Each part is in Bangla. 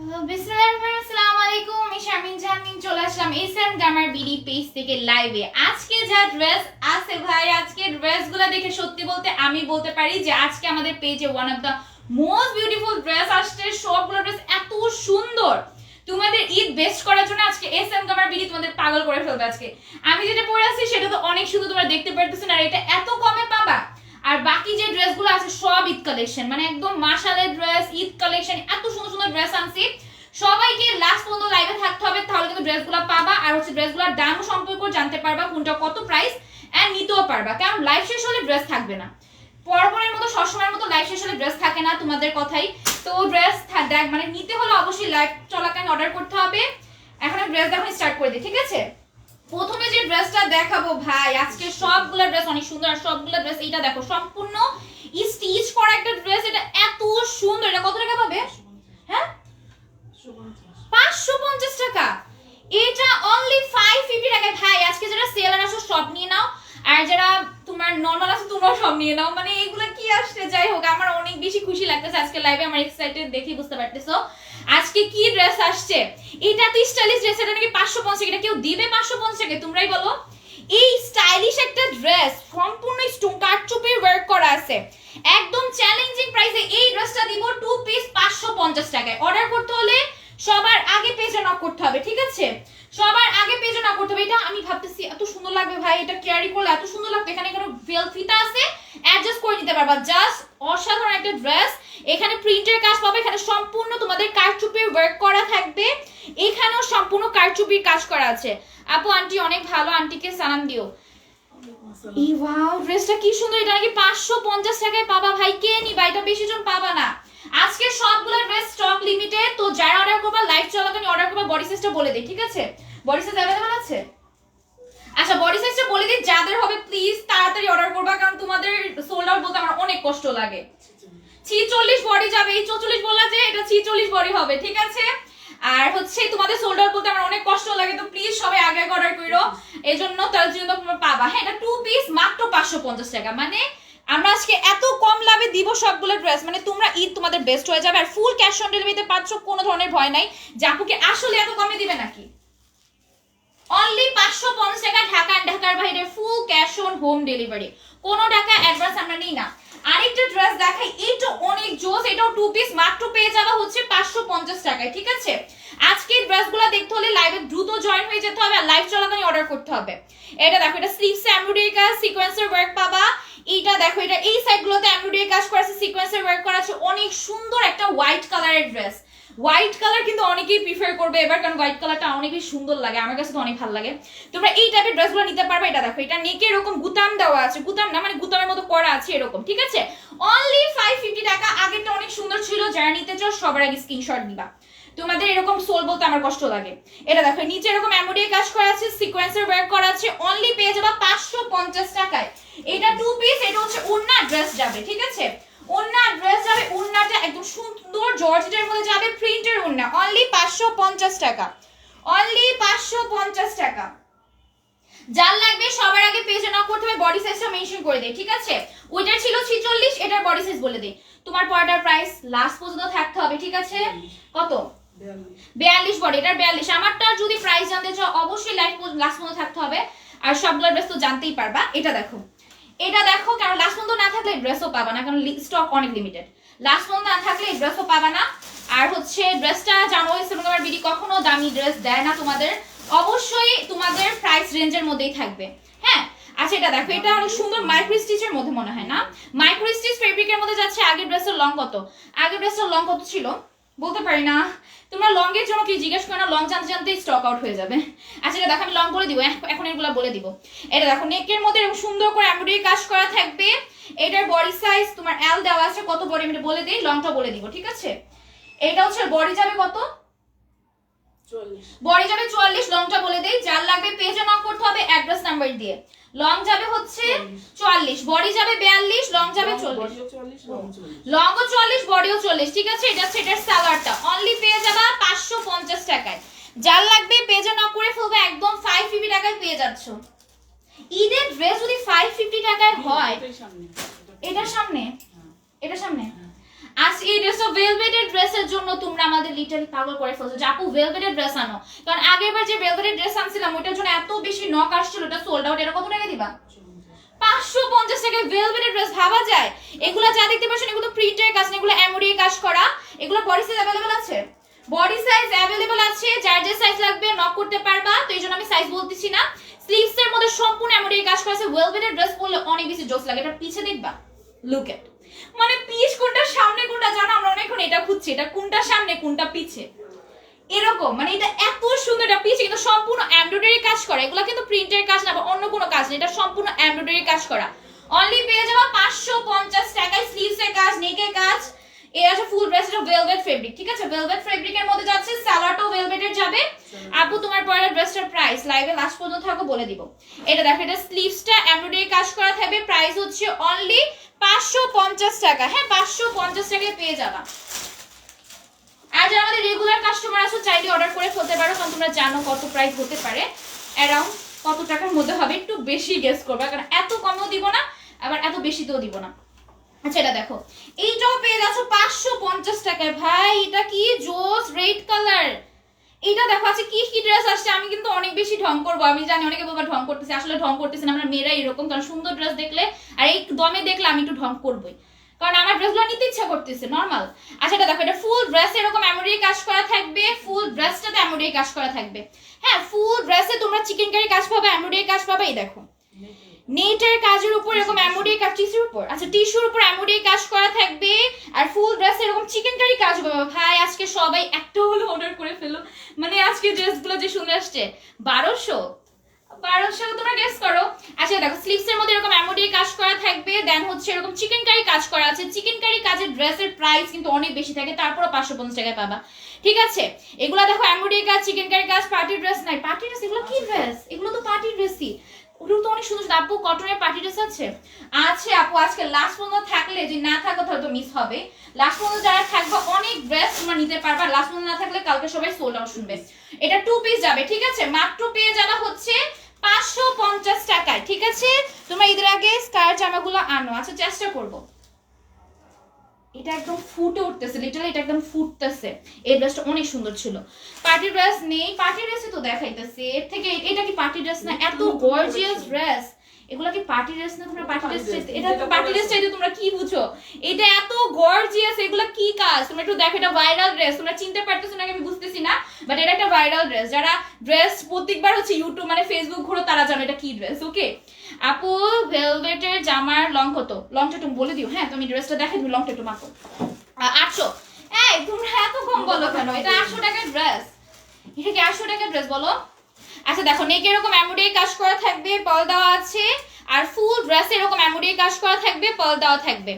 আসসালামু আলাইকুম, আমি শারমিন জাহান চলে আসলাম এসএম গামার বিডি পেজ থেকে লাইভে। আজকে যা ড্রেস আছে ভাই, আজকে ড্রেসগুলো দেখে সত্যি বলতে আমি বলতে পারি যে আজকে আমাদের পেজে one of the most beautiful dress আসছে। সবগুলো ড্রেস এত সুন্দর, তোমাদের ঈদ বেস্ট করার জন্য আজকে এসএম গামার বিডি তোমাদের পাগল করে ফেলবে। আজকে আমি যেটা পরে আছি সেটা তো অনেক সুন্দর, তোমরা দেখতে পারতেছো না, আর এটা এত কমে পাবা। আর বাকি যে ড্রেসগুলো আছে সব ঈদ কালেকশন, মানে একদম মাশাআল্লাহ ড্রেস, ঈদ কালেকশন, এত সুন্দর সুন্দর ড্রেস আনছি। সবাইকে লাস্ট পর্যন্ত লাইভে থাকতে হবে, তাহলে কিন্তু ড্রেসগুলো পাবা। আর হচ্ছে ড্রেসগুলোর দাম সম্পর্কে জানতে পারবা, কোনটা কত প্রাইস, এন্ড নিতেও পারবা। কারণ লাইভ শেষ হলে ড্রেস থাকবে না, পরপরের মতো সবসময়ের মতো লাইভ শেষ হলে ড্রেস থাকে না, তোমাদের কথাই তো। ড্রেস দেখ মানে নিতে হলে অবশ্যই লাইভ চলাকালীন অর্ডার করতে হবে। এখন ড্রেস দেখো স্টার্ট করে দিই, ঠিক আছে? প্রথমে যে ড্রেসটা দেখাবো ভাই, আজকে সবগুলো ড্রেস অনেক সুন্দর। আর সবগুলো ড্রেস, এইটা দেখো সম্পূর্ণ স্টিচ করা একটা ড্রেস, এটা এত সুন্দর। এটা কত টাকা পাবে? হ্যাঁ 550 টাকা। এটা অনলি 550 টাকায় ভাই। আজকে যারা সেলার আসো সব নিয়ে নাও, আর যারা তোমার নরমাল আছে তোমরাও সব নিয়ে নাও। মানে এগুলো কি আসছে, যাই হোক আমার অনেক বেশি খুশি লাগতেছে আজকে লাইভে। আমার এক্সাইটেড দেখে বুঝতে পারতেছো আজকে কি ড্রেস আসছে। এটা তো স্টাইলিশ ড্রেস, এটা নাকি 550 টাকা। এটা কেউ দিবে 550 টাকা? তোমরাই বলো। এই স্টাইলিশ একটা ড্রেস সম্পূর্ণ স্টোন কাটচুপির ওয়ার্ক করা আছে, একদম চ্যালেঞ্জিং প্রাইসে এই ড্রেসটা দিব 2 পিস 550 টাকায়। অর্ডার করতে হলে সবার আগে পেজে নক করতে হবে, ঠিক আছে? সবার আগে পেজে নক করতে হবে। এটা আমি ভাবতেছি এত সুন্দর লাগবে ভাই, এটা ক্যারি করলে এত সুন্দর লাগবে। এখানে কোনো ভেল ফিতা আছে, অ্যাডজাস্ট করে নিতে পারবা। জাস্ট অসাধারণ একটা ড্রেস। এখানে প্রিন্টের কাজ পাবে, এখানে সম্পূর্ণ তোমাদের কারচুপির ওয়ার্ক করা থাকবে। এখানেও সম্পূর্ণ কারচুপির কাজ করা আছে। আপু আন্টি অনেক ভালো, আন্টিকে সালাম দিও। ই ওয়াও, ড্রেসটা কি সুন্দর। এটা নাকি 550 টাকায় পাবা ভাই। কে নিবা? এটা বেশি জন পাবা না। আজকে সবগুলো ড্রেস স্টক লিমিটেড, তো যারা অর্ডার করবা লাইভ চলাকালীন অর্ডার করবা। বডি সাইজটা বলে দেই, ঠিক আছে? বডি সাইজ अवेलेबल আছে? আচ্ছা বডি সাইজটা বলে দিই, যাদের হবে প্লিজ তাড়াতাড়ি অর্ডার করবা, কারণ তোমাদের সোল্ড আউট বলতে আমার অনেক কষ্ট লাগে। 46 বডি যাবে, এই 44 বললা যে এটা 46 বডি হবে, ঠিক আছে? আর হচ্ছে তোমাদের সোল্ড আউট বলতে আমার অনেক কষ্ট লাগে, তো প্লিজ সবাই আগে আগে অর্ডার করো, এজন্য তার জন্য তোমরা পাবা। হ্যাঁ এটা 2 পিস মাত্র 550 টাকা। মানে আমরা আজকে এত কম লাভে দিব সবগুলো ড্রেস, মানে তোমরা ঈদ তোমাদের বেস্ট হয়ে যাবে। আর ফুল ক্যাশ অন ডেলিভারিতে পাচ্ছ, কোনো ধরনের ভয় নাই যে আপুকে আসলে এত কমে দিবে নাকি। অনলি 550 টাকা, ঢাকা এন্ড ঢাকার বাইরে full cash on home delivery, কোনো টাকা অ্যাডভান্স আমরা নেই না। আরেকটা ড্রেস দেখাই, এটা অনেক জোস। এটাও 2 পিস মাত্র পেয়ে যাবে হচ্ছে 550 টাকায়, ঠিক আছে? আজকে ড্রেসগুলো দেখতে হলে লাইভে দ্রুত জয়েন হয়ে যেতে হবে, আর লাইভ চলাকালীন অর্ডার করতে হবে। এটা দেখো, এটা স্লিভসে এমব্রয়ডারি কাজ, সিকোয়েন্সের ওয়ার্ক পাবা। এইটা দেখো, এটা এই সাইডগুলোতে এমব্রয়ডারি কাজ করা আছে, সিকোয়েন্সের ওয়ার্ক করা আছে। অনেক সুন্দর একটা হোয়াইট কালারের ড্রেস। হোয়াইট কালার কিন্তু অনেকেই প্রিফার করবে এবার, কারণ হোয়াইট কালারটা অনেকই সুন্দর লাগে, আমার কাছে তো অনেক ভালো লাগে। তোমরা এই টাইপের ড্রেসগুলো নিতে পারবে। এটা দেখো, এটা নেকে এরকম গুতাম দেওয়া আছে, গুতাম না মানে গুতামের মতো করা আছে এরকম, ঠিক আছে? অনলি 550 টাকা। আগেরটা অনেক সুন্দর ছিল, যারা নিতে চাও সবার আগে স্ক্রিনশট দিবা। তোমাদের এরকম সোল বলতে আমার কষ্ট লাগে। এটা দেখো, নিচে এরকম এমব্রয়ডারি কাজ করা আছে, সিকোয়েন্সের ওয়ার্ক করা আছে। অনলি পেয়ে যাবা 550 টাকায়। এটা 2 পিস, এটা হচ্ছে ওড়না ড্রেস যাবে, ঠিক আছে? ওড়না ড্রেস যাবে, ওড়নাটা একদম সুন্দর জর্জেটের মধ্যে যাবে, প্রিন্টের ওড়না। অনলি 550 টাকা, অনলি 550 টাকা। যার লাগবে সবার আগে পেজে নক করতে হবে। বডি সাইজটা মেনশন করে দেই, ঠিক আছে? ওইটা ছিল 46, এটার বডি সাইজ বলে দেই। তোমার পর্দার প্রাইস লাস্ট পর্যন্ত থাকতে হবে, ঠিক আছে? কত? 42 বডি, এটার 42। আমারটা যদি প্রাইস জানতে চাও অবশ্যই লাইভ লাস্ট পর্যন্ত থাকতে হবে, আর সবগুলো ড্রেস তো জানতেই পারবা। এটা দেখো, এটা দেখো, কারণ লাস্ট পর্যন্ত না থাকলে ড্রেসও পাবা না, কারণ স্টক অনেক লিমিটেড। লাস্ট পর্যন্ত না থাকলে এই ড্রেসও পাবা না। আর হচ্ছে ড্রেসটা জানো সেপ্টেম্বর বিডি কখনো দামি ড্রেস দেয় না তোমাদের, অবশ্যই তোমাদের প্রাইস রেঞ্জের মধ্যেই থাকবে। হ্যাঁ আচ্ছা, এটা দেখো, এটা অনেক সুন্দর মাইক্রো স্টিচের মধ্যে মনে হয় না, মাইক্রো স্টিচ ফেব্রিকের মধ্যে যাচ্ছে। আগের ড্রেসের লং কত? আগের ড্রেসের লং কত ছিল বলতে পারি না। তোমরা লং এর জন্য কি জিজ্ঞেস করো না, লং জানতে জানতে স্টক আউট হয়ে যাবে। আচ্ছা এটা দেখো, আমি লং বলে দিব, এখন এগুলো বলে দিব। এটা দেখো, নেকের মধ্যে এরকম সুন্দর করে এমব্রয়ডারি কাজ করা থাকবে। এটার বডি সাইজ তোমার এল দেওয়া আছে, কত বডি আমি বলে দেই, লংটা বলে দিব, ঠিক আছে? এটা হচ্ছে বডি যাবে কত? 40 বডি যাবে 44, লংটা বলে দেই। যার লাগবে পেজে নক করতে হবে অ্যাড্রেস নাম্বার দিয়ে। লং যাবে হচ্ছে 44, বডি যাবে 42, লং যাবে 40। লংও 40, বডিও 40, ঠিক আছে? এটা হচ্ছে এটার সালোয়ারটা। অনলি পেয়ে যাবা 550 টাকায়। যার লাগবে পেজে নক করে ফেলবে, একদম 550 টাকায় পেয়ে যাচ্ছ। ঈদের ড্রেস যদি 550 টাকায় হয়, এটার সামনে, এটার সামনে আজ এই সো ভেলভেটের ড্রেসের জন্য তোমরা আমাদের লিটারালি পাগল করে ফেলছো যে আপু ভেলভেটের ড্রেস আনো, কারণ আগেরবার যে ভেলভেটের ড্রেস আনছিলাম ওইটার জন্য এত বেশি নক আসছিল, ওটা সোল্ড আউট। এটা কত টাকা দিবা? 550 টাকায় ভেলভেটের ড্রেস, ভাবা যায়? এগুলা যা দেখতে পাচ্ছেন এগুলো প্রিন্টের কাজ না, এগুলো এমব্রয়ডারি কাজ করা। এগুলো বডি সাইজ अवेलेबल আছে, বডি সাইজ अवेलेबल আছে, যার যে সাইজ লাগবে নক করতে পারবা, তো এইজন্য আমি সাইজ বলতেছি না। স্লিভস এর মধ্যে সম্পূর্ণ এমব্রয়ডারি কাজ করা আছে। ভেলভেটের ড্রেস পরলে অনেক বেশি জোস লাগে। এটা পিছে দেখবা, লুক এট, মানে পিস কোনটা সামনে কোনটা জানো, আমরা অনেকক্ষণ এটা খুঁজছি, এটা কোনটা সামনে কোনটা পিছে এরকম, মানে এটা এত সুন্দর। এটা পিছে কিন্তু সম্পূর্ণ এমব্রয়ডারি কাজ করা, এগুলো কিন্তু প্রিন্টের কাজ না বা অন্য কোনো কাজ না, এটা সম্পূর্ণ এমব্রয়ডারি কাজ করা। অনলি পেয়ে যাবা 550 টাকায়। স্লিভস এর কাজ, নেকের কাজ, এর আছে ফুল ড্রেস, এটা ভেলভেট ফেব্রিক, ঠিক আছে? ভেলভেট ফেব্রিকের মধ্যে যাচ্ছে, সালোয়ারটাও ভেলভেটের যাবে। আপু তোমার পরের ড্রেসটার প্রাইস লাইভে লাস্ট পর্যন্ত থাকো বলে দিব। এটা দেখো, এটা স্লিভসটা এমব্রয়ডারি কাজ করা থাকবে, প্রাইস হচ্ছে অনলি 550 টাকা। হ্যাঁ, 550 টাকায় পেয়ে যাবা। আর যারা আমাদের রেগুলার কাস্টমার আছো চাইলে অর্ডার করে ফেলতে পারো, কারণ তোমরা জানো কত প্রাইস হতে পারে, অ্যারাউন্ড কত টাকার মধ্যে হবে, একটু বেশি গেস করবে, কারণ এত কমেও দিব না আবার এত বেশিতেও দিব না। আচ্ছা, এটা দেখো, এইটাও পেয়ে যাচ্ছ 550 টাকায়। ভাই এটা কি জোস রেড কালার, এটা দেখো। আছে কি কি ড্রেস আসছে, আমি কিন্তু অনেক বেশি ঢং করবো, আমি জানি অনেকে বাবা ঢং করতেছে, আসলে ঢং করতেছে না, আমরা মেয়েরা এরকম, কারণ সুন্দর ড্রেস দেখলে আর এই দমে দেখলে আমি একটু ঢং করবোই, কারণ আমার ড্রেসগুলো নিতে ইচ্ছা করতেছে, নরমাল। আচ্ছা, এটা দেখো, এটা ফুল ড্রেস এরকম এমব্রয়ডারি কাজ করা থাকবে, ফুল ড্রেসটাতে এমব্রয়ডারি কাজ করা থাকবে। হ্যাঁ, ফুল ড্রেসে তোমরা চিকেন কারি কাজ পাবে, এমব্রয়ডারি কাজ পাবে। এই দেখো, নেটের কাজের উপর এরকম এমব্রয়ডারি কাজ, টিস্যুর উপর, আচ্ছা টিস্যুর উপর এমব্রয়ডারি কাজ করা থাকবে, আর ফুল ড্রেসে এরকম চিকেন কারি কাজ হবে। ভাই আজকে সবাই একটা হলো অর্ডার করে ফেলো, মানে আজকে ড্রেসগুলো যে সুন্দর আসছে। 1200 তোমরা গেস করো। আচ্ছা দেখো, স্লিভস এর মধ্যে এরকম এমব্রয়ডারি কাজ করা থাকবে, দেন হচ্ছে এরকম চিকেন কারি কাজ করা আছে। চিকেন কারি কাজের ড্রেসের প্রাইস কিন্তু অনেক বেশি থাকে, তারপরে 550 টাকায় পাবা, ঠিক আছে? এগুলো দেখো, এমব্রয়ডারি কাজ, চিকেন কারি কাজ, পার্টি ড্রেস নাই, পার্টি ড্রেস, এগুলো কি ড্রেস? এগুলো তো পার্টি ড্রেসই, ওগুলো তো অনেক সুন্দর। আপু কটনের পার্টি ড্রেস আছে? আছে আপু, আজকে লাস্ট পর্যন্ত থাকলে, যদি না থাকো তাহলে তো মিস হবে। লাস্ট পর্যন্ত যারা থাকবে অনেক ড্রেস তোমরা নিতে পারবা, লাস্ট পর্যন্ত না থাকলে কালকে সবাই সোল্ড আউট শুনবে। এটা 2 পিস যাবে, ঠিক আছে? মাত্র পেয়ে যাওয়া হচ্ছে 550 টাকায়, ঠিক আছে? তোমরা ঈদের আগে স্কার্ট জামাগুলো আনো। আচ্ছা, চেষ্টা করবো। এটা একদম ফুটে উঠতেছে, লিটারালি এটা একদম ফুটতেছে। এই ড্রেসটা অনেক সুন্দর ছিল। পার্টি ড্রেস নেই, পার্টি ড্রেসই তো দেখাইতেছে, এর থেকে এটা কি পার্টি ড্রেস না? এত গর্জিয়াস ড্রেস, এগুলা কি পার্টি ড্রেস না? তোমরা পার্টি ড্রেস, এটা পার্টি ড্রেস চাইতে তোমরা কি বুঝো? এটা এত গর্জিয়াস, এগুলা কি কাজ? তোমরা একটু দেখো, এটা ভাইরাল ড্রেস, তোমরা চিনতে পারতেছো না আমি বুঝতেছি না, বাট এটা একটা ভাইরাল ড্রেস। যারা ড্রেস প্রত্যেকবার হচ্ছে ইউটিউব মানে ফেসবুক ঘুরো তারা জানো এটা কি ড্রেস। ওকে আপু, ভেলভেটের জামার লং কত? লংটা একটু বলে দিও। হ্যাঁ, তুমি ড্রেসটা দেখাই, তুমি লংটা একটু মাপো। 800। এই তোমরা এত কম বলো কেন? এটা 800 টাকার ড্রেস, এটা কি 800 টাকার ড্রেস বলো? আচ্ছা দেখো, নেক এরকম এমব্রয়ডারি কাজ করা থাকবে, পার্ল দেওয়া আছে, আর ফুল ড্রেসে এরকম এমব্রয়ডারি কাজ করা থাকবে, পার্ল দেওয়া থাকবে।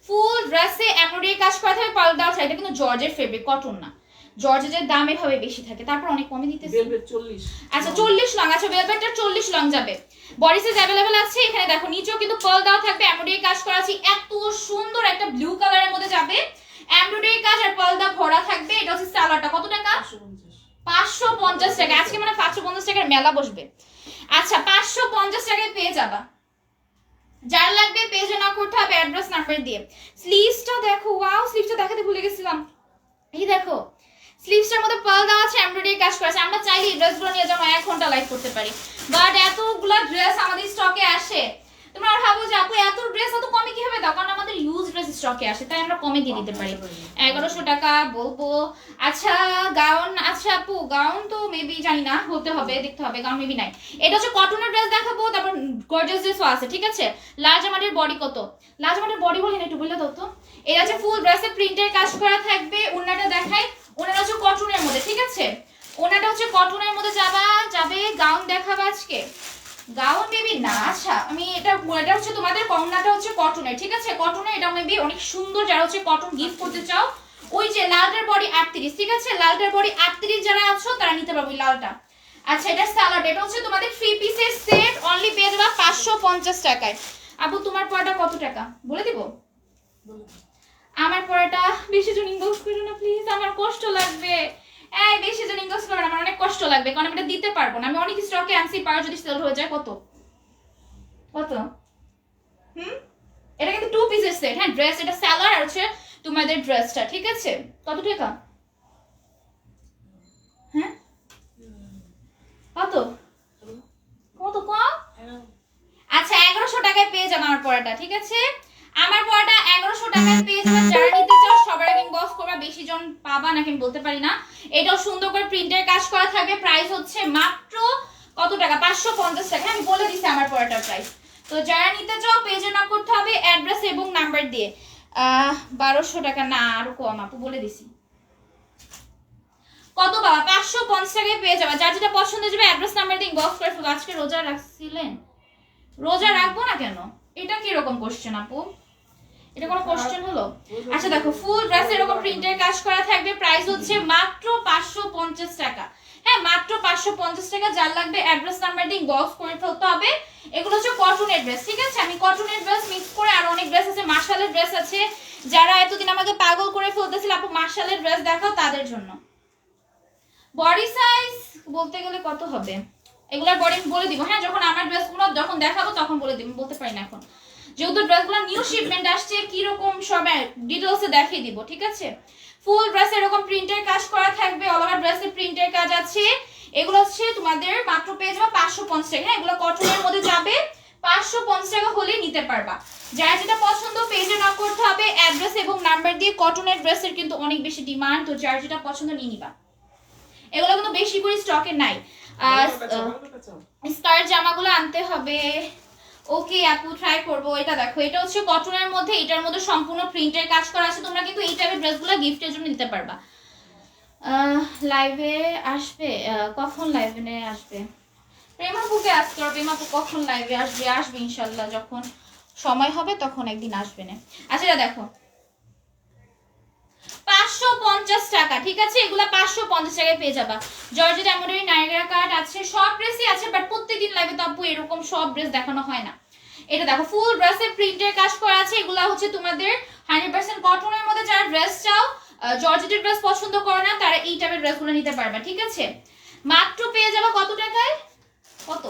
ফুল ড্রেসে এমব্রয়ডারি কাজ করা থাকবে, পার্ল দেওয়া থাকবে। এটা কিন্তু জর্জের ফেব্রিক, কটন না। জর্জের দাম এভাবে বেশি থাকে, তারপর অনেক কমে দিতেছে। ভেলভেট 40। আচ্ছা 40 লং। আচ্ছা, ভেলভেটটা 40 লং যাবে। বডি সাইজ अवेलेबल আছে। এখানে দেখো, নিচেও কিন্তু পার্ল দেওয়া থাকবে, এমব্রয়ডারি কাজ করা আছে। এত সুন্দর একটা ব্লু কালারের মধ্যে যাবে, এমব্রয়ডারি কাজ আর পার্ল দেওয়া ভরা থাকবে। এটা হচ্ছে সালোয়ারটা, কত টাকা? 550 টাকা। আজকে মানে 550 টাকার মেলা বসবে। আচ্ছা, 550 টাকায় পেয়ে যাবা। যার লাগবে পেজে না করতে হবে অ্যাড্রেস নাম্বার দিয়ে। স্লিভসটা দেখো, ওয়াও, স্লিভসটা দেখাতে ভুলে গেছিলাম। এই দেখো, স্লিভসটার মধ্যে পার্ল দেওয়া আছে, এমব্রয়ডারি কাজ করা আছে। আমরা চাইলে এই ড্রেসগুলো নিয়ে যেমন 1 ঘন্টা লাইভ করতে পারি, বাট এতগুলো ড্রেস আমাদের স্টকে আসে। তোমরা ভাবো যে আপু এত ড্রেস এত কমে কিভাবে দাও? কারণ আমাদের ইউজ ড্রেস স্টকে আসে, তাই আমরা কমে দিয়ে দিতে পারি। 1100 টাকা বলবো। আচ্ছা গাউন, আচ্ছা আপু গাউন তো মেবি জানি না, হতে হবে, দেখতে হবে, গাউন মেবি নাই। এটা হচ্ছে কটনের ড্রেস দেখাবো, তারপর গর্জিয়াস ড্রেসও আছে, ঠিক আছে? লার্জ আমাদের বডি কত? লার্জ আমাদের বডি বলি না, একটু বলে দাও তো। এটা হচ্ছে ফুল ড্রেসে প্রিন্টের কাজ করা থাকবে। ওড়নাটা দেখাই, ওড়নাটা হচ্ছে কটনের মধ্যে, ঠিক আছে? ওড়নাটা হচ্ছে কটনের মধ্যে যাবে। গাউন দেখাবো আজকে, গাউন মেবি না। আচ্ছা, আমি এটা হচ্ছে তোমাদের কর্নাটা হচ্ছে কটনের, ঠিক আছে? কটনের, এটা মেবি অনেক সুন্দর, যারা হচ্ছে কটন গিফট করতে চাও। ওই যে লালটার বডি 38, ঠিক আছে? লালটার বডি 38 যারা আছো তারা নিতে পারবে লালটা। আচ্ছা, এটা সালোয়ার, এটা হচ্ছে তোমাদের 3 পিসের সেট, অনলি পেয়ে যাবা 550 টাকায়। আপু তোমার পড়াটা কত টাকা বলে দিব? আমার পড়াটা বেশি জন ইনবক্স করো না প্লিজ, আমার কষ্ট লাগবে। এই বেশি জন ইনবক্স করো না, আমার অনেক কষ্ট লাগবে, কারণ আমি এটা দিতে পারবো না। আমি অনেক স্টকে আনছি, পার যদি সেল হয়ে যায় কত কত? এটা কিন্তু 2 পিসের সেট। হ্যাঁ, ড্রেস, এটা সালোয়ার আর হচ্ছে তোমাদের ড্রেসটা, ঠিক আছে? কত টাকা? হ্যাঁ কত কত কম? আচ্ছা 1100 টাকায় পেয়ে যাবে আমার পড়াটা, ঠিক আছে? আমার পড়াটা 1100 টাকায় পেয়ে যাবে। যারা নিতে চাও সবার আগে ইনবক্স করবা, বেশি জন পাবা নাকি আমি বলতে পারি না। এটাও সুন্দর করে প্রিন্টের কাজ করা থাকবে। প্রাইস হচ্ছে মাত্র কত টাকা? 550 টাকা। আমি বলে দিছি আমার পড়াটার প্রাইস। তো যারা নিতে চাও পেজে নক করতে হবে অ্যাড্রেস এবং নাম্বার দিয়ে। 1200 টাকা না, আরো কম আপু, বলে দিছি। কত বাবা? 550 টাকায় পেয়ে যাবে। যার যেটা পছন্দ যাবে অ্যাড্রেস নাম্বার দিয়ে ইনবক্স করে ফেলবো। আজকে রোজা রাখছিলেন? রোজা রাখবো না কেন? এটা কি রকম কোশ্চেন আপু? এটা কোনো কোশ্চেন হলো? আচ্ছা দেখো, ফুল ড্রেস এরকম প্রিন্টের কাজ করা থাকবে। প্রাইস হচ্ছে মাত্র 550 টাকা। হ্যাঁ মাত্র 550 টাকা। যার লাগবে অ্যাড্রেস নাম্বার দিয়ে ইনবক্স করে ফেলতে হবে। এগুলো হচ্ছে কটনের ড্রেস, ঠিক আছে? আমি কটনের ড্রেস মিক্স করে আর অনেক ড্রেস আছে, মার্শালের ড্রেস আছে। যারা এতদিন আমাকে পাগল করে ফেলতেছিল আপু মার্শালের ড্রেস দেখাও, তাদের জন্য। বডি সাইজ বলতে গেলে কত হবে? এগুলার বডি আমি বলে দিব, হ্যাঁ যখন আমার ড্রেসগুলো যখন দেখাবো তখন বলে দিব, বলতে পারি না এখন, যেহেতু ড্রেসগুলো নিউ শিপমেন্ট আসছে কি রকম সব ডিটেইলসে দেখিয়ে দিব, ঠিক আছে? ফুল ড্রেস এরকম প্রিন্টের কাজ করা থাকবে, অল ওভার ড্রেসে প্রিন্টের কাজ আছে। এগুলো হচ্ছে তোমাদের মাত্র পেয়ে যাবে 550 টাকা। হ্যাঁ এগুলো কটনের মধ্যে যাবে, 550 টাকা হলে নিতে পারবা। যার যেটা পছন্দ পেজে নক করতে হবে অ্যাড্রেস এবং নাম্বার দিয়ে। কটনের ড্রেসের কিন্তু অনেক বেশি ডিমান্ড, তো যার যেটা পছন্দ নিয়ে নিবা। এগুলো কিন্তু বেশি করে স্টকে নাই। স্কার্ট জামাগুলো আনতে হবে। ওকে আপু ট্রাই করবো। এটা দেখো, এটা হচ্ছে কটনের মধ্যে, এটার মধ্যে সম্পূর্ণ প্রিন্টের কাজ করা আছে। তোমরা কিন্তু এই টাইপের ড্রেসগুলো গিফটের জন্য নিতে পারবা। লাইভে আসবে? কখন লাইভে আসবে? প্রেমাপুকে আসতে হবে। প্রেমাপু কখন লাইভে আসবে? আসবে ইনশাল্লাহ, যখন সময় হবে তখন একদিন আসবে না। আচ্ছা এটা দেখো 550 টাকা, ঠিক আছে? এগুলা 550 টাকায় পেয়ে যাবা। জর্জেট এমব্রয়ডারি নায়রা কাট আছে, সব ড্রেসই আছে, বাট প্রত্যেকদিন লাইভে তো আপু এরকম সব ড্রেস দেখানো হয় না। এটা দেখো ফুল ড্রেসে প্রিন্টের কাজ করা আছে। এগুলা হচ্ছে তোমাদের 100% কটনের মধ্যে। যারা ড্রেস চাও, জর্জেটের ড্রেস পছন্দ করো না, তারা এই টাইপের ড্রেসগুলো নিতে পারবা, ঠিক আছে? মাত্র পেয়ে যাবা কত টাকায়? কত?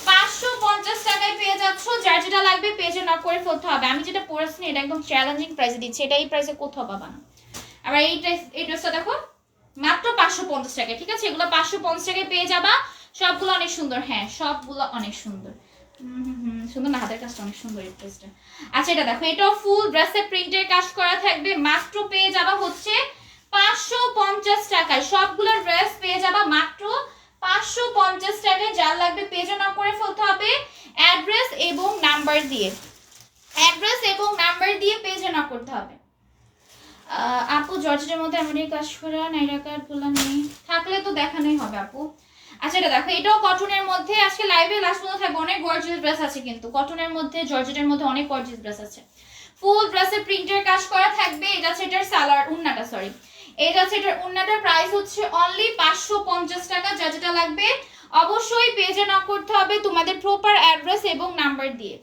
550 টাকায় পেয়ে যাচ্ছ। যার যেটা লাগবে পেজে নক করে ফেলতে হবে। আমি যেটা পরেছি এটা একদম চ্যালেঞ্জিং প্রাইসে দিচ্ছি, এটা এই প্রাইসে কোথাও পাবা না। আবার এই ড্রেসটা দেখো মাত্র 550 টাকায়, ঠিক আছে? এগুলো 550 টাকায় পেয়ে যাবা। সবগুলো অনেক সুন্দর, হ্যাঁ সবগুলো অনেক সুন্দর। সুন্দর না? হাতের কাজটা অনেক সুন্দর এই ড্রেসটা। আচ্ছা এটা দেখো, এটাও ফুল ড্রেসে প্রিন্টের কাজ করা থাকবে। মাত্র পেয়ে যাবা হচ্ছে 550 টাকায়। সবগুলো ড্রেস পেয়ে যাবা মাত্র 550 টাকায়। যার লাগবে পেজে নক করে ফেলতে হবে অ্যাড্রেস এবং নাম্বার দিয়ে। অ্যাড্রেস এবং নাম্বার দিয়ে পেজে নক করতে হবে। আপু জর্জেটের মধ্যে এমনই কাজ করা নাইরা কাট গুলো নেই, থাকলে তো দেখানোই হবে আপু। আচ্ছা এটা দেখো, এটাও কটনের মধ্যে। আজকে লাইভে লাস্ট পর্যন্ত থাকবে। অনেক গর্জিয়াস ড্রেস আছে কিন্তু কটনের মধ্যে, জর্জেটের মধ্যে অনেক গর্জিয়াস ড্রেস আছে। ফুল ড্রেসে প্রিন্টের কাজ করা থাকবে। এটা হচ্ছে এটার সালোয়ার, উন্নাটা সরি, এটা হচ্ছে এটার উন্নাটার প্রাইস হচ্ছে অনলি 550 টাকা। যা যেটা লাগবে অবশ্যই পেজে নক করতে হবে তোমাদের প্রপার অ্যাড্রেস এবং নাম্বার দিয়ে।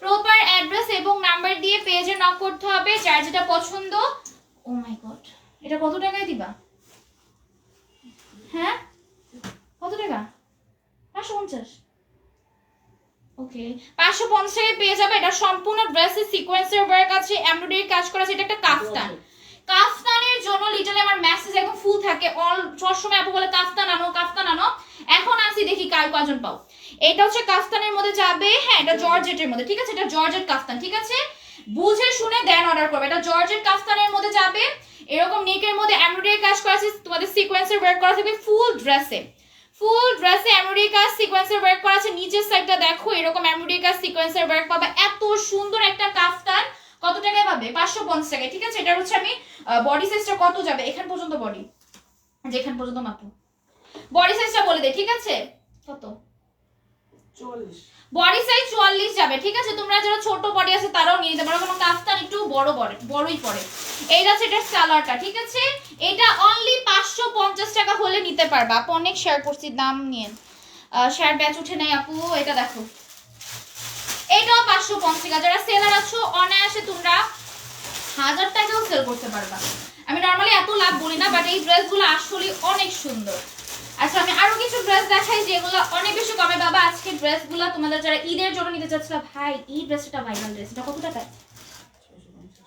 প্রপার অ্যাড্রেস এবং নাম্বার দিয়ে পেজে নক করতে হবে। যার যেটা পছন্দ। ও মাই গড, এটা কত টাকায় দিবা? হ্যাঁ কত টাকা? 550। ওকে 550 টাকায় পেয়ে যাবে। এটা সম্পূর্ণ ড্রেসে সিকোয়েন্সের ওয়ার্ক আছে, এমব্রয়ডারি কাজ করা আছে। এটা একটা কাফতান। কাফতানের জন্য লিটারালি আমার মেসেজ একদম ফুল থাকে। অল সবসময় আপু বলে কাফতান আনো কাফতান আনো। এখন আসি দেখি কার কজন পাও। এটা হচ্ছে কাফতানের মধ্যে যাবে। হ্যাঁ এটা জর্জেটের মধ্যে, ঠিক আছে? এটা জর্জেট কাফতান, ঠিক আছে? বুঝে শুনে দেন অর্ডার করবে। এটা জর্জেট কাফতানের মধ্যে যাবে। এরকম নেকের মধ্যে এমব্রয়ডারি কাজ করা আছে, তোমাদের সিকোয়েন্সের ওয়ার্ক করা থাকবে ফুল ড্রেসে। ফুল ড্রেসে এমব্রয়ডারি কাজ সিকোয়েন্সের ওয়ার্ক করা আছে। নিচের সাইডটা দেখো, এরকম এমব্রয়ডারি কাজ সিকোয়েন্সের ওয়ার্ক পাবে। এত সুন্দর একটা কাফতান কত টাকায় পাবে? 550 টাকায়, ঠিক আছে? এটা হচ্ছে আমি বডি সাইজটা কত যাবে এখান পর্যন্ত, বডি যেখান পর্যন্ত মাপো, বডি সাইজটা বলে দে, ঠিক আছে? কত? 44। বডি সাইজ 44 যাবে, ঠিক আছে? তোমরা যারা ছোট বডি আছে তারাও নিয়ে নিতে পারো, কোনো কাফতান একটু বড়ই পড়ে। এইটা হচ্ছে এটার সালোয়ারটা, ঠিক আছে? এটা অনলি 550 টাকা হলে নিতে পারবা। আপু অনেক শেয়ার করছি, দাম নিয়ে শেয়ার ব্যাচ উঠে নাই আপু। এটা দেখো, এটাও 550 টাকা। যারা সেলার আছো অনায়াসে তোমরা 1000 টাকাও সেল করতে পারবা। আমি নরমালি এত লাভ বলি না, বাট এই ড্রেসগুলো আসলে অনেক সুন্দর। আচ্ছা আমি আরো কিছু ড্রেস দেখাই যেগুলো অনেক বেশি কমে পাবা। আজকে ড্রেসগুলো তোমাদের যারা ঈদের জন্য নিতে চাচ্ছিল, ভাই এই ড্রেসটা ভাইরাল ড্রেস, এটা কত টাকা?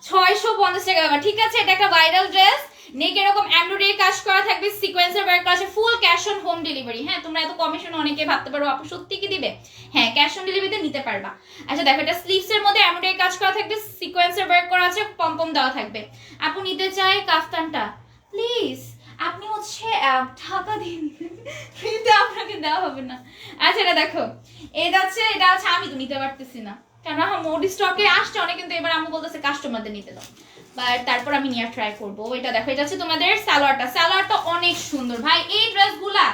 650 টাকা বাবা, ঠিক আছে। এটা একটা ভাইরাল ড্রেস, নেক এরকম এমব্রয়ডারি কাজ করা থাকবে, সিকোয়েন্সের ওয়ার্ক করা আছে, full cash on home delivery. হ্যাঁ, তোমরা এত কমিশন অনেকে ভাবতে পারো আপু সত্যি কি দিবে, হ্যাঁ ক্যাশ অন ডেলিভারিতে নিতে পারবা। আচ্ছা দেখো, এটা স্লিভস এর মধ্যে এমব্রয়ডারি কাজ করা থাকবে, সিকোয়েন্সের ওয়ার্ক করা আছে, পমপম দেওয়া থাকবে। আপু নিতে চাই কাফতানটা, প্লিজ আপনি হচ্ছে টাকা দিন, কিন্তু আপনাকে দেওয়া হবে না। আচ্ছা এটা দেখো, এটা আছে আমি তো নিতে পারতেছি না, কারণ আমার মোড স্টকে আসছে অনেক, কিন্তু এবার আমি বলতেছে কাস্টমারদের নিতে দাও, বাট তারপর আমি নিয়ে ট্রাই করবো। এটা দেখো, এটা হচ্ছে তোমাদের সালোয়ারটা অনেক সুন্দর ভাই। এই ড্রেসগুলা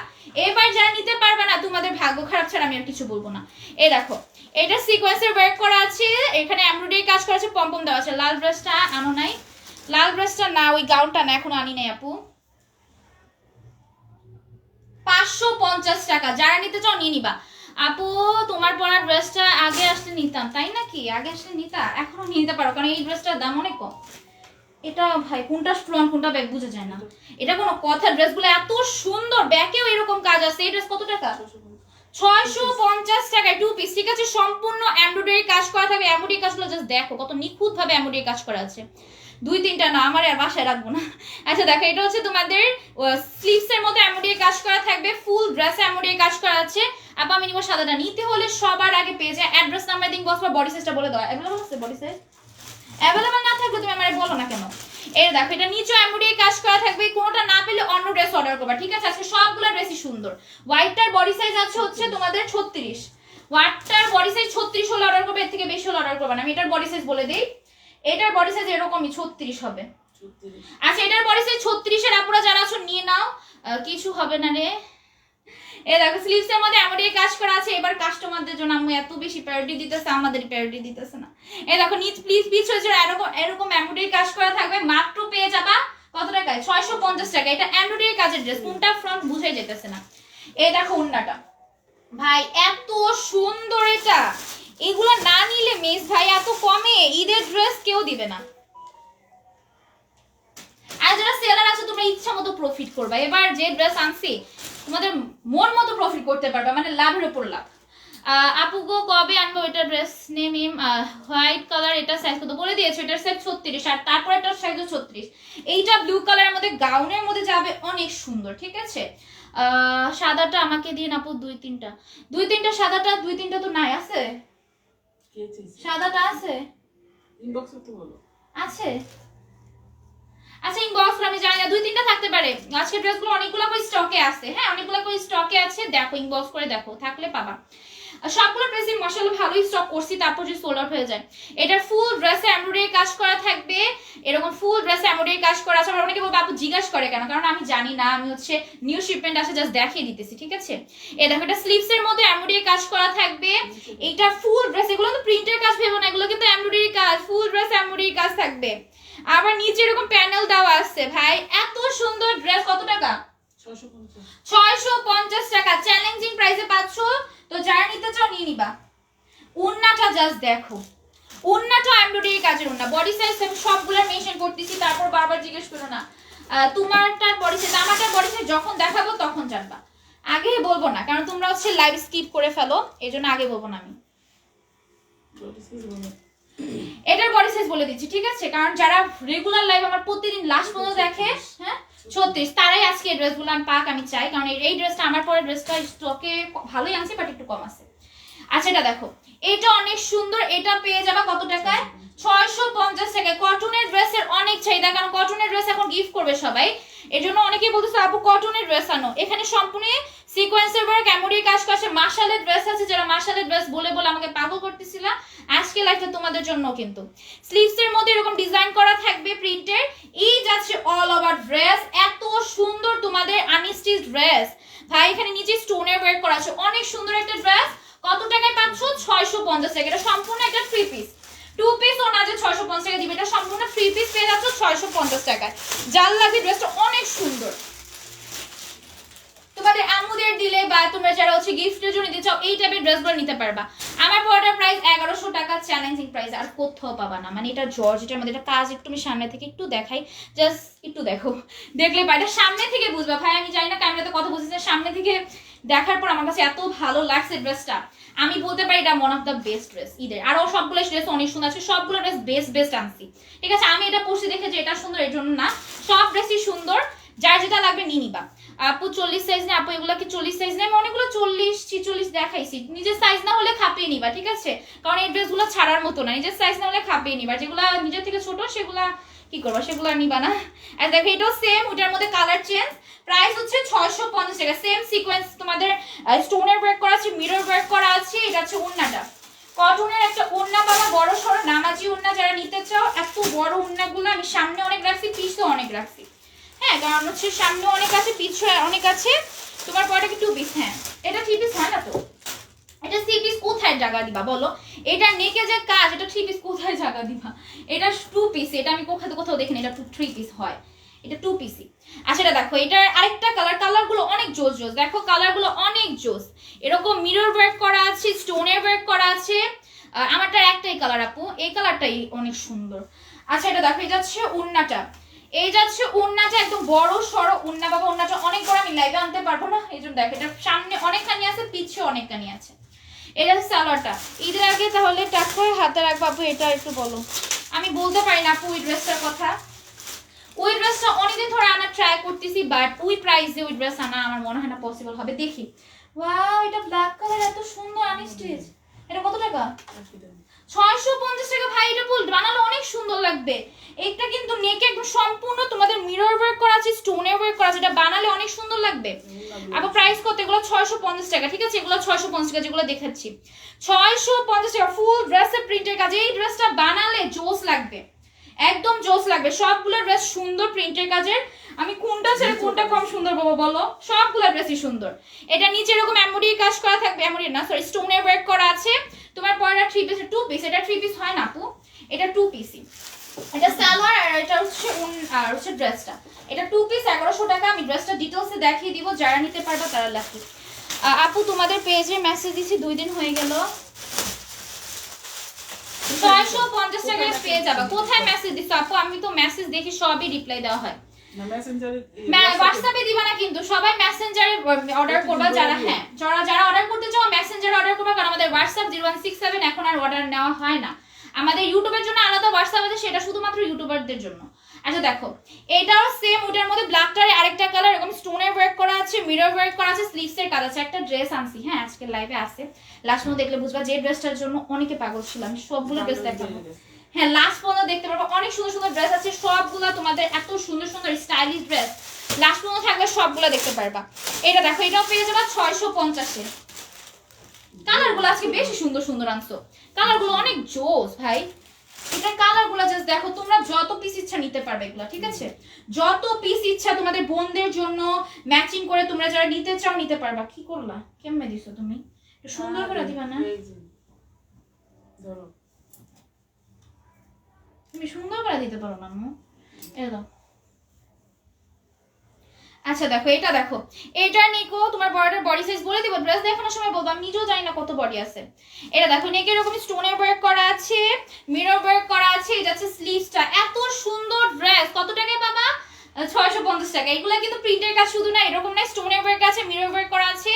এবার যারা নিতে পারবে না, তোমাদের ভাগ্য খারাপ ছাড়া আমি আর কিছু বলবো না। এই দেখো, এটা সিকোয়েন্সের ওয়ার্ক করা আছে, এখানে এমব্রয়ডারি কাজ করা আছে, পমপম দেওয়া আছে। লাল ড্রেসটা আনো নাই, লাল ড্রেসটা না, ওই গাউনটা না, এখনো আনি নাই আপু। 550 টাকা, যারা নিতে চাও নিয়ে নিবা। আপু তোমার পরা ড্রেসটা আগে আসলে নিতাম, তাই নাকি? আগে আসলে নিতা, এখনো নিতে পারো, কারণ এই ড্রেসটার দাম অনেক কম। এটা ভাই কোনটা ফ্রন্ট কোনটা ব্যাক বুঝে যায় না, এটা কোনো কথা। ড্রেসগুলো এত সুন্দর, ব্যাকেও এরকম কাজ আছে। এই ড্রেস কত টাকা? 650 টাকায় 2 পিস, ঠিক আছে। সম্পূর্ণ এমব্রয়ডারি কাজ করা থাকবে। এমব্রয়ডারি কাজগুলো জাস্ট দেখো কত নিখুঁত ভাবে এমব্রয়ডারি কাজ করা আছে। 2-3টা না, আমার আর বাসায় রাখবো না। আচ্ছা দেখো, এটা হচ্ছে তোমাদের স্লিভস এর মধ্যে এমব্রয়ডারি কাজ করা থাকবে, ফুল ড্রেসে এমব্রয়ডারি কাজ করা আছে। আপা আমি নিব সাদাটা। নিতে হলে সবার আগে পেয়ে যায় অ্যাড্রেস নাম্বার দিন, বস বা বডি সাইজটা বলে দাও। অ্যাভেলেবল আছে বডি সাইজ? অ্যাভেলেবল না থাকলে তুমি আমারে বলো না কেন। এই দেখো, এটা নিচে এমব্রয়ডারি কাজ করা থাকবে, কোনোটা না পেলে অন্য ড্রেস অর্ডার করবা, ঠিক আছে। আজকে সবগুলো ড্রেসই সুন্দর। হোয়াইটটার বডি সাইজ আছে হচ্ছে তোমাদের 36, হোয়াইটটার বডি সাইজ 36 হলে অর্ডার করবে, এর থেকে বেশি হলে অর্ডার করবা না। আমি এটার বডি সাইজ বলে দেই, এটার বডি সাইজ এরকমই 36 হবে। আচ্ছা, এটার বডি সাইজ 36 এর আপুরা যারা আছো নিয়ে নাও, কিছু হবে না রে। এই দেখো, স্লিভস এর মধ্যে এমব্রয়ডারি কাজ করা আছে। এবার কাস্টমারদের জন্য আমি এত বেশি প্রায়োরিটি দিতেছে, আমাদের প্রায়োরিটি দিতেছে না। এই দেখো, নিচ প্লিজ পিচ হয়েছে এরকম এমব্রয়ডারি কাজ করা থাকবে। মাত্র পেয়ে যাবা কত টাকায়? 650 টাকা। এটা এমব্রয়ডারি কাজের ড্রেস, কোনটা ফ্রন্ট বুঝে যেতেছে না। এই দেখো ওন্নাটা ভাই এত সুন্দর, এটা এগুলো না নিলে মিস ভাই এত কমে ঈদের ড্রেস কেউ দিবে না। আর যারা সেলার আছে তোমরা ইচ্ছা মতো প্রফিট করবা। এবার যে ড্রেস আনছি তোমাদের মন মতো প্রফিট করতে পারবে, মানে লাভের উপর লাভ। আপু গো কবে আনবো এটা ড্রেস? নেম হোয়াইট কালার, এটা সাইজ কত বলে দিয়েছো? এটার সাইজ 36, আর তারপর এটার সাইজ 36। এইটা ব্লু কালারের মধ্যে গাউনের মধ্যে যাবে, অনেক সুন্দর, ঠিক আছে। সাদাটা আমাকে দিন আপু, 2-3টা সাদাটা, 2-3টা তো নাই, আছে সাদাটা আছে, ইনবক্সে তো বলো আছে। আচ্ছা ইনবক্স আমি জানি না, 2-3টা থাকতে পারে। আজকে ড্রেসগুলো অনেকগুলো করে স্টকে আছে, হ্যাঁ অনেকগুলো করে স্টকে আছে, দেখো ইনবক্স করে দেখো, থাকলে পাবা। সবগুলো ড্রেসই মাশাআল্লাহ ভালোই স্টক করছি, তারপর যে সোল্ড আউট হয়ে যায়। এটার ফুল ড্রেসে এমব্রয়ডারি কাজ করা থাকবে, এরকম ফুল ড্রেসে এমব্রয়ডারি কাজ করা আছে। আবার অনেকে বলবে আপু জিজ্ঞাসা করে কেন, কারণ আমি জানি না, আমি হচ্ছে নিউ শিপমেন্ট আসে জাস্ট দেখিয়ে দিতেছি, ঠিক আছে। এই দেখো, এটা স্লিভস এর মধ্যে এমব্রয়ডারি কাজ করা থাকবে। এটা ফুল ড্রেস, এগুলো তো প্রিন্টের কাজ ভেবো না, এগুলো কিন্তু এমব্রয়ডারি কাজ, ফুল ড্রেস এমব্রয়ডারি কাজ থাকবে। আবার নিচে এরকম প্যানেল দেওয়া আছে। ভাই এত সুন্দর ড্রেস কত টাকা? 650 টাকা, চ্যালেঞ্জিং প্রাইসে পাচ্ছ। তো যারা নিতে চাও নিয়ে নিবা। ওন্নাটা জাস্ট দেখো, ওন্নাটা এমব্রয়ডারি কাজের ওন্না, বডি সাইজ আমি সবগুলো মেনশন করতেছি, তারপর বারবার জিজ্ঞেস করো না তোমারটার বডি সাইজ, আমারটার বডি সাইজ যখন দেখাবো তখন জানবা, আগে বলবো না, কারণ তোমরা হচ্ছে লাইভ স্কিপ করে ফেলো, এজন্য আগে বলবো না আমি। এটার বডি সাইজ বলে দিচ্ছি, ঠিক আছে, কারণ যারা রেগুলার লাইভ আমার প্রতিদিন লাস্ট পর্যন্ত দেখে, হ্যাঁ 36, তারাই আজকে এই ড্রেসগুলো আমি পাক আমি চাই, কারণ এই ড্রেসটা আমার পরে ড্রেসটা স্টকে ভালোই আনছি, বাট একটু কম আছে। আচ্ছা এটা দেখো, এটা অনেক সুন্দর, এটা পেয়ে যাবা কত টাকায়? 650 টাকায়। কটনের ড্রেসের অনেক চাহিদা, কারণ কটনের ড্রেস এখন গিফট করবে সবাই, এজন্য অনেকেই বলতেছে আপু কটনের ড্রেস আনো। এখানে সম্পূর্ণ সিকোয়েন্সের ওয়ার্ক এমব্রয়ডারি কাজ করছে, মাশালের ড্রেস আছে, যারা মাশালের ড্রেস বলে বলে আমাকে পাগল করতেছিল, আজকে লাইফটা তোমাদের জন্য। কিন্তু স্লিভস এর মধ্যে এরকম ডিজাইন করা থাকবে প্রিন্টের, এই যাচ্ছে অল ওভার ড্রেস, এত সুন্দর তোমাদের আনস্টিচ ড্রেস। ভাই এখানে নিচে স্টোনের ওয়ার্ক করা আছে, অনেক সুন্দর একটা ড্রেস। কত টাকায় পাচ্ছ? 650 টাকা। এটা সম্পূর্ণ একটা 3 পিস, 2 পিস ও না যে 650 টাকা দিবে, এটা সম্পূর্ণ 3 পিস পেয়ে যাচ্ছ 650 টাকায়। যার লাগে ড্রেসটা অনেক সুন্দর, তোমাদের আম্মুদের দিলে বা তোমরা যারা হচ্ছে গিফটের জন্য দিতে চাও এই টাইপের ড্রেসগুলো নিতে পারবা। আমার পড়াটার প্রাইস 1100 টাকা, চ্যালেঞ্জিং প্রাইস, আর কোথাও পাবা না। মানে এটা জর্জেটের মধ্যে, এটা কাজ একটু আমি সামনে থেকে একটু দেখাই, জাস্ট একটু দেখো, দেখলে বা এটা সামনে থেকে বুঝবা। ভাই আমি জানি না ক্যামেরাতে কথা বুঝতেছে, সামনে থেকে দেখার পর আমার কাছে এত ভালো লাগছে ড্রেসটা, আমি বলতে পারি এটা one of the best dress ঈদের। আরো সবগুলো ড্রেস অনেক সুন্দর আছে, সবগুলো ড্রেস বেস্ট আনছি, ঠিক আছে। আমি এটা পরছি দেখে যে এটা সুন্দর এর জন্য না, সব ড্রেসই সুন্দর, যার যেটা লাগবে নিয়ে নিবা। আপু 40 সাইজ নেই, আপু এগুলো কি 40 সাইজ নেই? আমি অনেকগুলো 40 46 দেখাইছি, নিজের সাইজ না হলে খাপিয়ে নিবা, ঠিক আছে, কারণ এই ড্রেসগুলো ছাড়ার মতো না, নিজের সাইজ না হলে খাপিয়ে নিবা, যেগুলো নিজের থেকে ছোট সেগুলা কি করবা, সেগুলো নিবা না। আর দেখো এটাও সেম, ওটার মধ্যে কালার চেঞ্জ, প্রাইস হচ্ছে 650 টাকা, সেম সিকোয়েন্স তোমাদের স্টোনের ওয়ার্ক করা আছে, মিরর ওয়ার্ক করা আছে। এটা হচ্ছে ওড়নাটা, কটনের একটা ওড়না বাবা, বড় সড়ো নামাজি ওড়না যারা নিতে চাও, এত বড় ওড়নাগুলো আমি সামনে অনেক রাখছি, পিছও অনেক রাখছি, হ্যাঁ, কারণ হচ্ছে সামনে অনেক আছে, পিছু অনেক আছে। তোমার পরে কি 2 পিস? হ্যাঁ, এটা 3 পিস হয় না তো, এটা 3 পিস কোথায় জায়গা দিবা বলো? এটা নেকে যে কাজ, এটা 3 পিস কোথায় জায়গা দিবা? এটা 2 পিস, এটা আমি কোথাও দেখিনি এটা 3 পিস হয়, এটা 2 পিসই। আচ্ছা এটা দেখো, এটার আরেকটা কালারগুলো অনেক জোস, দেখো কালারগুলো অনেক জোস, এরকম মিরর ওয়ার্ক করা আছে, স্টোনের ওয়ার্ক করা আছে। আমারটার একটাই কালার আপু, এই কালারটাই অনেক সুন্দর। আচ্ছা এটা দেখো, এটা হচ্ছে ওড়নাটা, এই যাচ্ছে ওড়নাটা একদম বড় সড়ো ওড়না বাবা, ওড়নাটা অনেক বড়, আমি লাইভে আনতে পারবো না, এই জন্য দেখো এটা সামনে অনেকখানি আছে, পিছে অনেকখানি আছে। এটা হচ্ছে সালোয়ারটা, ঈদের আগে তাহলে টাকা হাতে রাখবো আপু, এটা একটু বলো। আমি বলতে পারি না আপু ওই ড্রেসটার কথা, ওই ড্রেসটা অনেকদিন ধরে আনা ট্রাই করতেছি, বাট ওই প্রাইসে ওই ড্রেস আনা আমার মনে হয় না পসিবল হবে। দেখি, ওয়াও এটা ব্ল্যাক কালার, এত সুন্দর আনস্টিচ, এটা কত টাকা? 650 টাকা ভাই, এটা ফুল বানালে অনেক সুন্দর লাগবে। এটা কিন্তু নেকে একদম সম্পূর্ণ তোমাদের মিরর ওয়ার্ক করা আছে, স্টোনের ওয়ার্ক করা আছে, এটা বানালে অনেক সুন্দর লাগবে। আবার প্রাইস কত? এগুলো 650 টাকা, ঠিক আছে, এগুলো 650 টাকা, যেগুলো দেখাচ্ছি 650 টাকা, ফুল ড্রেসের প্রিন্টের কাজ। এই ড্রেসটা বানালে জোস লাগবে, একদম জোস লাগবে। সবগুলো ড্রেস সুন্দর প্রিন্টের কাজের, আমি কোনটা ছেড়ে কোনটা কম সুন্দর পাবো বলো? সবগুলো ড্রেসই সুন্দর। এটা নিচে এরকম এমব্রয়ডারি কাজ করা থাকবে, এমব্রয়ডারি না সরি স্টোনের ওয়ার্ক করা আছে। তোমার পরেটা 3 পিস, 2 পিস, এটা 3 পিস হয় না আপু, এটা 2 পিসই। এটা সালোয়ার আর এটা হচ্ছে আর হচ্ছে ড্রেসটা, এটা 2 পিস 1100 টাকা। আমি ড্রেসটা ডিটেইলসে দেখিয়ে দিব, যারা নিতে পারবে তারা লাকি। আপু তোমাদের পেজে মেসেজ দিছি 2 দিন হয়ে গেল, 650 টাকায় পেয়ে যাবে। কোথায় মেসেজ দিছো আপু? আমি তো মেসেজ দেখি সবই রিপ্লাই দেওয়া হয় না, মেসেঞ্জারে হোয়াটসঅ্যাপে দিবা না কিন্তু, সবাই মেসেঞ্জারে অর্ডার করবা যারা, হ্যাঁ যারা অর্ডার করতে চাও মেসেঞ্জারে অর্ডার করবা, কারণ আমাদের হোয়াটসঅ্যাপ 0167 এখন আর অর্ডার নেওয়া হয় না। আমাদের ইউটিউবের জন্য আলাদা হোয়াটসঅ্যাপ আছে, সেটা শুধুমাত্র ইউটিউবারদের জন্য। আচ্ছা দেখো, এটাও সেম, ওটার মধ্যে ব্ল্যাকটার আরেকটা কালার, এরকম স্টোনের ওয়ার্ক করা আছে, মিরর ওয়ার্ক করা আছে, স্লিভসের কাজ আছে। একটা ড্রেস আনছি, হ্যাঁ আজকে লাইভে আছে, লাস্ট পর্যন্ত দেখলে বুঝবা, যে ড্রেসটার জন্য অনেকে পাগল ছিল, আমি সবগুলো ড্রেস দেখাবো, হ্যাঁ লাস্ট পর্যন্ত দেখতে পারবো। অনেক সুন্দর সুন্দর ড্রেস আছে, সবগুলো তোমাদের এত সুন্দর সুন্দর স্টাইলিশ ড্রেস, লাস্ট পর্যন্ত থাকলে সবগুলো দেখতে পারবা। এটা দেখো, এটাও পেয়ে যাবা 650-এ। কালারগুলো আজকে বেশি সুন্দর সুন্দর আনছো, কালারগুলো অনেক জোস ভাই। এটা কালারগুলো জাস্ট দেখো, তোমরা যত পিস ইচ্ছা নিতে পারবে এগুলো, ঠিক আছে, যত পিস ইচ্ছা তোমাদের বোনদের জন্য ম্যাচিং করে তোমরা যারা নিতে চাও নিতে পারবা। কি করলা, কেমনে দিছো তুমি? সুন্দর করে দিবা না, ধরো তুমি সুন্দর করে দিতে পারো না আম্মু, এটা দাও। আচ্ছা দেখো, এটা দেখো, এটা নিকো তোমার বড়টার বডি সাইজ বলে দিব, ড্রেস দেখানোর সময় বলবো, আমি নিজেও জানি না কত বডি আছে। এটা দেখো, নেকে এরকম স্টোনের ওয়ার্ক করা আছে, মিরর ওয়ার্ক করা আছে, এটা হচ্ছে স্লিভসটা। এত সুন্দর ড্রেস কত টাকায় বাবা? 650 টাকা। এগুলা কিন্তু প্রিন্টের কাজ শুধু না, এরকম না, স্টোনের ওয়ার্ক আছে, মিরর ওয়ার্ক করা আছে,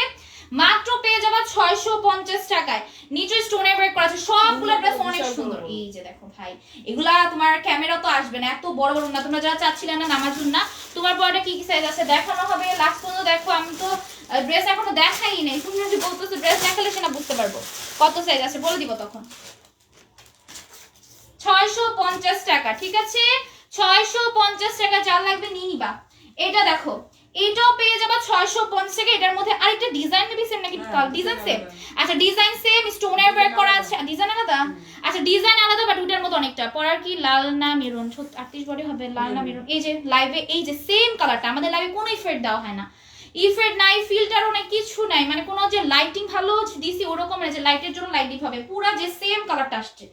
মাত্র পেয়ে যাবা 650 টাকায়। নিচে স্টোনের ওয়ার্ক করা আছে, সবগুলো ড্রেস অনেক সুন্দর। এই যে দেখো ভাই, এগুলা তোমার ক্যামেরা তো আসবে না, এত বড় বড় না, তোমরা যারা চাচ্ছিলেন না নামাজুন না, তোমার পরে কি কি সাইজ আছে দেখানো হবে লাস্ট পর্যন্ত। দেখো আমি তো ড্রেস এখনো দেখাই নাই, তুমি যদি বলতেছো ড্রেস দেখালে সেটা বুঝতে পারবো কত সাইজ আছে, বলে দিব তখন। 650 টাকা, ঠিক আছে, 650 টাকা, যার লাগবে নিয়ে নিবা। এটা দেখো, এটাও পেয়ে যাবা 650 টাকা। এটার মধ্যে আরেকটা ডিজাইন মেবি সেম নাকি, ডিজাইন সেম? আচ্ছা ডিজাইন সেম, স্টোনের ওয়ার্ক করা আছে, ডিজাইন আলাদা। আচ্ছা ডিজাইন আলাদা, বাট ওটার মতো অনেকটা। পরার কি লাল না মেরুন? 38 বডি হবে, লাল না মেরুন? এই যে লাইভে এই যে সেম কালারটা, আমাদের লাইভে কোনো ইফেক্ট দেওয়া হয় না, ইফেক্ট নাই, ফিল্টারও নাই, কিছু নাই, মানে কোনো যে লাইটিং ভালো দিছি ওরকম না যে লাইটের জন্য লাইট দিতে হবে, পুরা যে সেম কালারটা আসছে,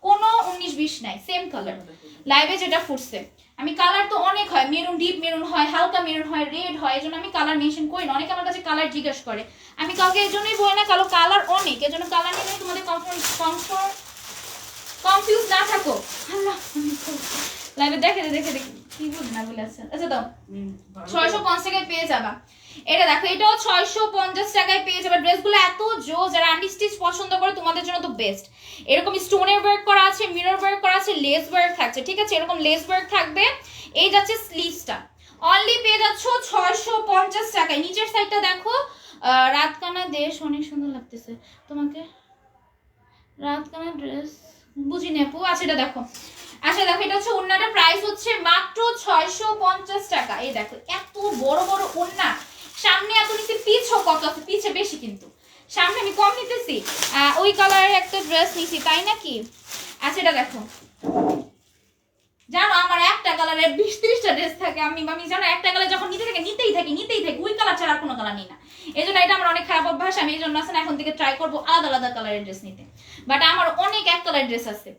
কোনো 19-20 নাই, সেম কালার লাইভে যেটা ফুটছে। আমি কালার তো অনেক হয়, মেরুন, ডিপ মেরুন হয়, হালকা মেরুন হয়, রেড হয়, এজন্য আমি কালার মেনশন করি না। অনেকে আমার কাছে কালার জিজ্ঞেস করে, আমি কাউকে এজন্যই বলি না, কালো কালার অনেক, এজন্য কালার নিয়ে তোমাদের কনফিউজ না থাকো। আল্লাহ লাইভে দেখে দেখে দেখে কি বুঝ না বলেছে আচ্ছা দাও ভালো 650 টাকায় পেয়ে যাবা এটা দেখো এটাও 650 টাকায় পেয়ে যাবে ড্রেসগুলো এত জোস যারা আনস্টিচ পছন্দ করে তোমাদের জন্য তো বেস্ট এরকম স্টোনের ওয়ার্ক করা আছে মিরর ওয়ার্ক করা আছে লেস ওয়ার্ক থাকছে ঠিক আছে এরকম লেস ওয়ার্ক থাকবে এই যাচ্ছে স্লিভসটা অনলি পেয়ে যাচ্ছ 650 টাকায় নিচের সাইডটা দেখো রাতকানা দেশ অনেক সুন্দর লাগতেছে তোমাকে রাতকানা ড্রেস বুঝিনি আপু আচ্ছা এটা দেখো আচ্ছা দেখো এটা হচ্ছে ওন্নাটার প্রাইস হচ্ছে মাত্র 650 টাকা এই দেখো এত বড় বড় ওন্না সামনে এত নিচে পিছও কত আছে পিছে বেশি কিন্তু সামনে আমি কম নিতেছি ওই কালারের একটা ড্রেস নিছি তাই নাকি আচ্ছা এটা দেখো জানো আমার একটা কালারের 20-30টা ড্রেস থাকে আমি জানো একটা কালার যখন নিতেই থাকি ওই কালার ছাড়া আর কোনো কালার নিই না এই জন্য এটা আমার অনেক খারাপ অভ্যাস আমি এই জন্য আসলে এখন থেকে ট্রাই করবো আলাদা আলাদা কালারের ড্রেস নিতে বাট আমার অনেক এক কালারের ড্রেস আছে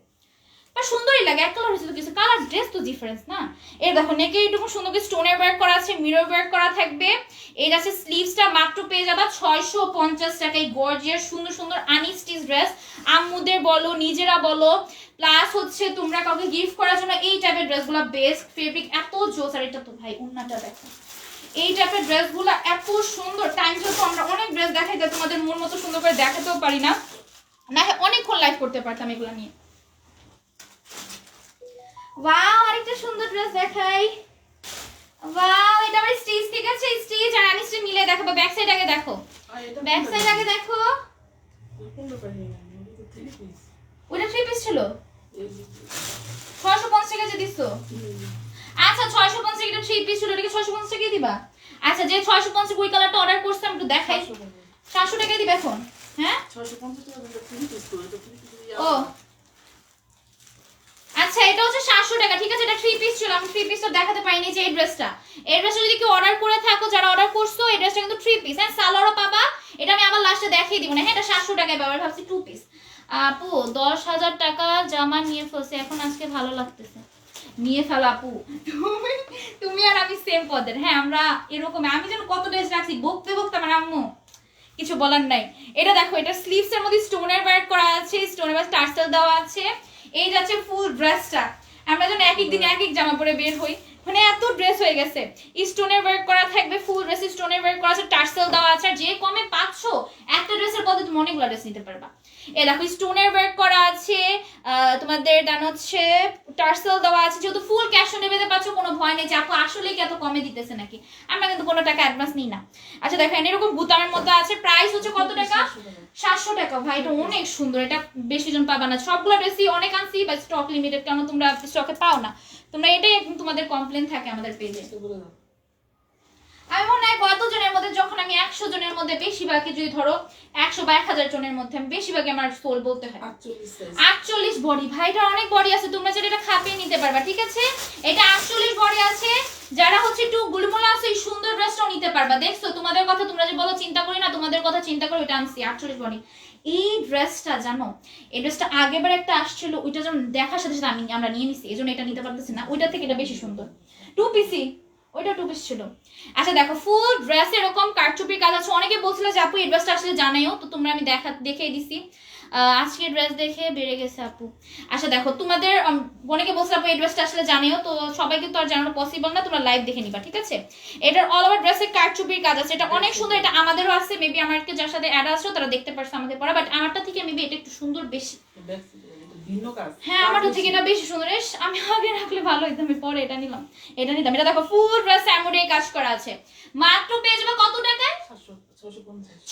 বা সুন্দরই লাগে এক কালার হচ্ছে তো কিছু কালার ড্রেস তো ডিফারেন্স না এই দেখো নেকে এইটুকু সুন্দর করে স্টোনের ওয়ার্ক করা আছে মিরর ওয়ার্ক করা থাকবে এই আছে স্লিভসটা মাত্র পেয়ে যাবা 650 টাকায় গর্জিয়াস সুন্দর সুন্দর আনস্টিচ ড্রেস আম্মুদের বলো নিজেরা বলো প্লাস হচ্ছে তোমরা কাউকে গিফট করার জন্য এই টাইপের ড্রেসগুলো বেস্ট ফেব্রিক এত জোস আর এটা তো ভাই উন্নাটা দেখো এই টাইপের ড্রেসগুলো এত সুন্দর টাইম যেহেতু আমরা অনেক ড্রেস দেখাই তাই তোমাদের মন মতো সুন্দর করে দেখাতেও পারি না না অনেকক্ষণ লাইভ করতে পারতাম এগুলো নিয়ে ওয়াও আরেকটা সুন্দর ড্রেস দেখাই ওয়াও এটা আমার স্টিচ ঠিক আছে স্টিচ আর আনস্টিচ মিলে দেখাবো ব্যাক সাইড আগে দেখো ব্যাক সাইড আগে দেখো ওটা 3 পিস ছিল 650 টাকা যে দিছো আচ্ছা 650 টাকা 3 পিস ছিল এটাকে 650 টাকা দিবা আচ্ছা যে 650 ওই কালারটা অর্ডার করছিলাম একটু দেখাই 700 টাকা দিবা এখন হ্যাঁ 650 টাকা দিলে 3 পিস তো এটা 3 পিস ও আচ্ছা এটা হচ্ছে 700 টাকা ঠিক আছে এটা 3 পিস ছিল আমি 3 পিসটা দেখাতে পাইনি যে এই ড্রেসটা যদি কেউ অর্ডার করে থাকো যারা অর্ডার করছো এই ড্রেসটা কিন্তু 3 পিস হ্যাঁ সালোয়ারও পাবা এটা আমি আবার লাস্টে দেখিয়ে দিব না হ্যাঁ এটা 700 টাকায় পাবা ভাবছি 2 পিস আপু 10,000 টাকা জামা নিয়ে ফেলছে এখন আজকে ভালো লাগতেছে নিয়ে ফেল আপু তুমি আর আমি সেম পদের হ্যাঁ আমরা এরকম আমি যেন কত ড্রেস রাখছি বকতে আমার আম্মু কিছু বলার নাই এটা দেখো এটা স্লিভস এর মধ্যে স্টোনের ওয়ার্ক করা আছে স্টোনের বা টার্সেল দেওয়া আছে এই যাচ্ছে ফুল ড্রেসটা আমরা যেন এক এক দিন এক এক জামা পরে বের হই মানে এত ড্রেস হয়ে গেছে স্টোনের ওয়ার্ক করা থাকবে ফুল ড্রেস স্টোনের ওয়ার্ক করা আছে টার্সেল দেওয়া আছে আর যে কমে পাচ্ছ একটা ড্রেসের বদলে তুমি অনেকগুলো ড্রেস নিতে পারবা এই দেখো স্টোনের ওয়ার্ক করা আছে তোমাদের ডান হচ্ছে টার্সেল দেওয়া আছে যেহেতু ফুল ক্যাশ অন ডেলিভারিতে পাচ্ছ কোনো ভয় নেই যে আপু আসলেই কি এত কমে দিতেছে নাকি আমরা কিন্তু কোনো টাকা অ্যাডভান্স নিই না আচ্ছা দেখেন এরকম বুতামের মতো আছে প্রাইস হচ্ছে কত টাকা 700 টাকা ভাই এটা অনেক সুন্দর এটা বেশি জন পাবা না সবগুলো ড্রেসই অনেক আনছি বা স্টক লিমিটেড কারণ তোমরা স্টকে পাও না তোমরা এটাই একদম তোমাদের কমপ্লেন থাকে আমাদের পেজে আমি মনে হয় কতজনের মধ্যে যখন আমি 100 জনের মধ্যে বেশিরভাগই যদি ধরো 100 বা 1000 জনের মধ্যে আমি বেশিরভাগই আমার সোল বলতে হয় 48 বডি ভাই এটা অনেক বডি আছে তোমরা যেটা এটা খাপিয়ে নিতে পারবা ঠিক আছে এটা 48 বডি আছে যারা হচ্ছে একটু গুলমুলা আছে এই সুন্দর ড্রেসটাও নিতে পারবা দেখছো তোমাদের কথা তোমরা যে বলো চিন্তা করি না তোমাদের কথা চিন্তা করে এটা আনছি 48 বডি এই ড্রেসটা জানো এই ড্রেসটা আগেবার একটা আসছিল ওইটা যখন দেখার সাথে সাথে আমরা নিয়ে নিছি এজন্য এটা নিতে পারতেছি না ওইটা থেকে এটা বেশি সুন্দর 2 পিসি ওইটা 2 পিস ছিল আচ্ছা দেখো ফুল ড্রেস এরকম কারচুপির কাজ আছে অনেকে বলছিল যে আপু এই ড্রেসটা আসলে জানাইও তো তোমরা আমি দেখিয়ে দিছি আজকে ড্রেস দেখে বেড়ে গেছে আপু আচ্ছা দেখো তোমাদের অনেকে বলছিল আপু এই ড্রেসটা আসলে জানাইও তো সবাইকে তো আর জানানো পসিবল না তোমরা লাইভ দেখে নিবা ঠিক আছে এটার অল ওভার ড্রেসের কারচুপির কাজ আছে এটা অনেক সুন্দর এটা আমাদেরও আছে মেবি আমারকে যার সাথে অ্যাড আছে তারা দেখতে পারছে আমাকে পড়া বাট আমারটা থেকে মেবি এটা একটু সুন্দর বেশি হ্যাঁ আমারটা থেকে এটা বেশি সুন্দর আমি আগে রাখলে ভালো হইতো আমি পরে এটা নিলাম এটা দেখো ফুল ড্রেস এমব্রয়ডারি কাজ করা আছে মাত্র পেয়ে যাবে কত টাকায়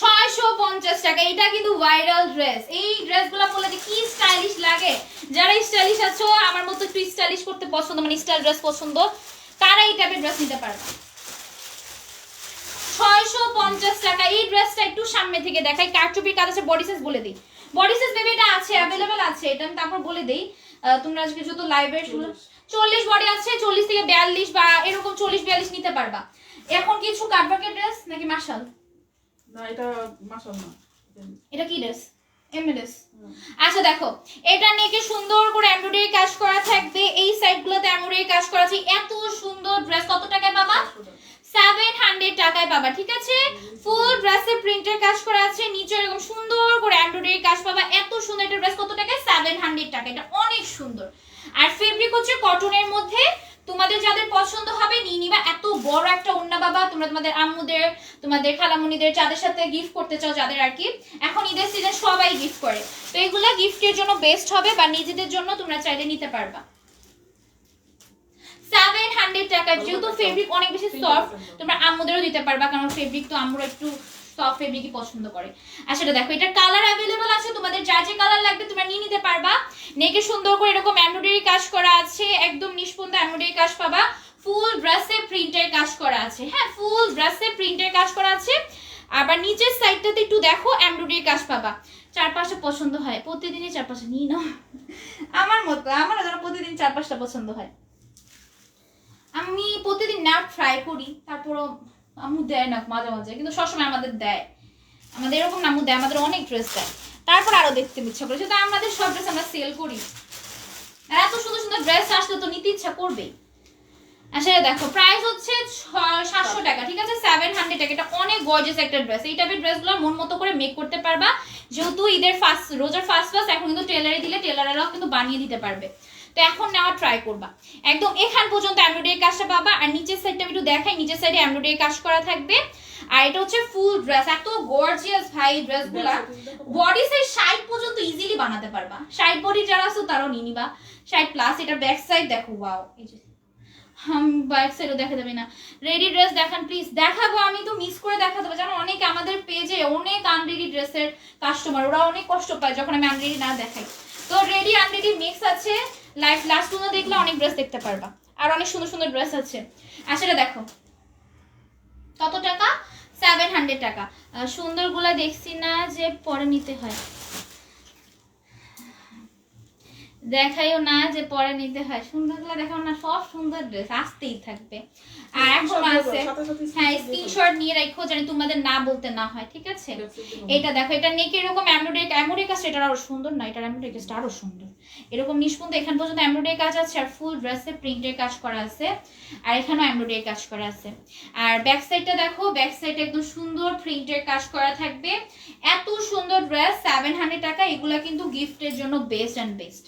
650 টাকা এটা কিন্তু ভাইরাল ড্রেস এই ড্রেসগুলো পরলে যে কি স্টাইলিশ লাগে যারা স্টাইলিশ আছো আমার মতো একটু স্টাইলিশ করতে পছন্দ মানে স্টাইল ড্রেস পছন্দ তারা এই টাইপের ড্রেস নিতে পারবে 650 টাকা এই ড্রেসটা একটু সামনে থেকে দেখাই কারচুপির কাজ আছে বডি সাইজ বলে দিই বডি সাইজ বেবি এটা আছে अवेलेबल আছে এটা আমি তারপর বলে দেই তোমরা আজকে যত লাইভে 40 বডি আছে 40 থেকে 42 বা এরকম 40 42 নিতে পারবা এখন কিছু কাটবাকের ড্রেস নাকি মাশাল না এটা মাশাল না এটা কি ড্রেস এমএলএস আচ্ছা দেখো এটা নেকে সুন্দর করে এমব্রয়ডারি কাজ করা থাকবে এই সাইডগুলোতে এমব্রয়ডারি কাজ করা আছে এত সুন্দর ড্রেস কত টাকায় পাবা 700 টাকায় পাবা ঠিক আছে ফুল ড্রেসে প্রিন্টের কাজ করা আছে নিচে এরকম সুন্দর করে এমব্রয়ডারি কাজ পাবা এত সুন্দর একটা ড্রেস কত টাকায় 700 টাকা এটা অনেক সুন্দর আর ফেব্রিক হচ্ছে কটনের মধ্যে তোমাদের যাদের পছন্দ হবে নিয়ে নিবা। এত বড় একটা ওড়না বাবা, তোমরা তোমাদের আম্মুদের, তোমাদের খালামুনিদের, যাদের সাথে গিফট করতে চাও, যাদের আর কি এখন ঈদের সিজন সবাই গিফট করে, তো এগুলা গিফটের জন্য বেস্ট হবে, বা নিজেদের জন্য তোমরা চাইলে নিতে পারবা। 700 টাকা। যেহেতু ফেব্রিক অনেক বেশি সফট, তোমরা আম্মুদেরও দিতে পারবা, কারণ ফেব্রিক তো আম্মুরা একটু সফট ফেব্রিকই পছন্দ করে। আচ্ছা এটা দেখো, এটা কালার অ্যাভেলেবল আছে, তোমাদের যা যে কালার লাগবে তোমরা নিয়ে নিতে পারবা। নেকে সুন্দর করে এরকম এমব্রয়ডারি কাজ করা আছে, একদম নিষ্পন্দ এমব্রয়ডারি কাজ পাবা। ফুল ড্রেসে প্রিন্টের কাজ করা আছে, হ্যাঁ ফুল ড্রেসে প্রিন্টের কাজ করা আছে। আবার নিচের সাইডটাতে একটু দেখো এমব্রয়ডারি কাজ পাবা। চারপাশে পছন্দ হয়, প্রতিদিনই চারপাশে নিয়ে নাও আমার মতো, আমার যেন প্রতিদিন চারপাশটা পছন্দ হয়। আমি প্রতিদিন না ট্রাই করি, তারপরও আম্মু দেয় না মাঝে মাঝে, কিন্তু সবসময় আমাদের দেয়, আমাদের এরকম আম্মু দেয়, আমাদের অনেক ড্রেস দেয়, তারপর আরো দেখতে ইচ্ছা করে। সেটা আমাদের সব ড্রেস আমরা সেল করি, আর এত সুন্দর সুন্দর ড্রেস আসলে তো নিতে ইচ্ছা করবেই। আচ্ছা দেখো, প্রাইস হচ্ছে 700 টাকা, ঠিক আছে 700 টাকা। এটা অনেক গর্জিয়াস একটা ড্রেস, এই টাইপের ড্রেসগুলো মন মতো করে মেক করতে পারবা। যেহেতু ঈদের রোজার ফার্স্ট এখন কিন্তু টেলারে দিলে টেলারেরাও কিন্তু বানিয়ে দিতে পারবে, তো এখন নেওয়া ট্রাই করবা। একদম এখান পর্যন্ত এমব্রয়ডারি কাজটা পাবা, আর নিচের সাইডটা একটু দেখাই, নিচের সাইডে এমব্রয়ডারি কাজ করা থাকবে। আর এটা হচ্ছে ফুল ড্রেস, এত গর্জিয়াস ভাই ড্রেসগুলা, বডি সাইজ 60 পর্যন্ত ইজিলি বানাতে পারবা। 60 বডি যারা আছো তারাও নিয়ে নিবা, 60 প্লাস। এটা ব্যাক সাইড দেখো, ওয়াও, এই যে ব্যাক সাইডও দেখা যাবে না। রেডি ড্রেস দেখান প্লিজ। দেখাবো, আমি তো মিস করে দেখা দেবো, জানো অনেকে আমাদের পেজে অনেক আনরেডি ড্রেসের কাস্টমার, ওরা অনেক কষ্ট পায় যখন আমি আনরেডি না দেখাই। তো রেডি আনরেডি মিক্স আছে, লাইভ লাস্ট গুলো দেখলে অনেক ড্রেস দেখতে পারবা, আর অনেক সুন্দর সুন্দর ড্রেস আছে। আচ্ছা এটা দেখো, কত টাকা? 700 টাকা। সুন্দরগুলা দেখছি না যে পরে নিতে হয়, দেখাইও না যে পরে নিতে হয়, সুন্দরগুলো দেখাও না, সব সুন্দর ড্রেস আসতেই থাকবে। আর এখন আছে, হ্যাঁ স্ক্রিনশট নিয়ে রাখো জানি তোমাদের না বলতে না হয়, ঠিক আছে। এটা দেখো, এটা নেকে এরকম এমব্রয়ডারি কাজ, এটা আরো সুন্দর না, এটা এমব্রয়ডারি কাজটা আরো সুন্দর। এরকম নিষ্পন্দ এখান পর্যন্ত এমব্রয়ডারি কাজ আছে, আর ফুল ড্রেসে প্রিন্টের কাজ করা আছে, আর এখানেও এমব্রয়ডারি কাজ করা আছে। আর ব্যাক সাইডটা দেখো, ব্যাক সাইডে একদম সুন্দর প্রিন্টের কাজ করা থাকবে। এত সুন্দর ড্রেস 700 টাকা, এগুলা কিন্তু গিফটের জন্য বেস্ট এন্ড বেস্ট,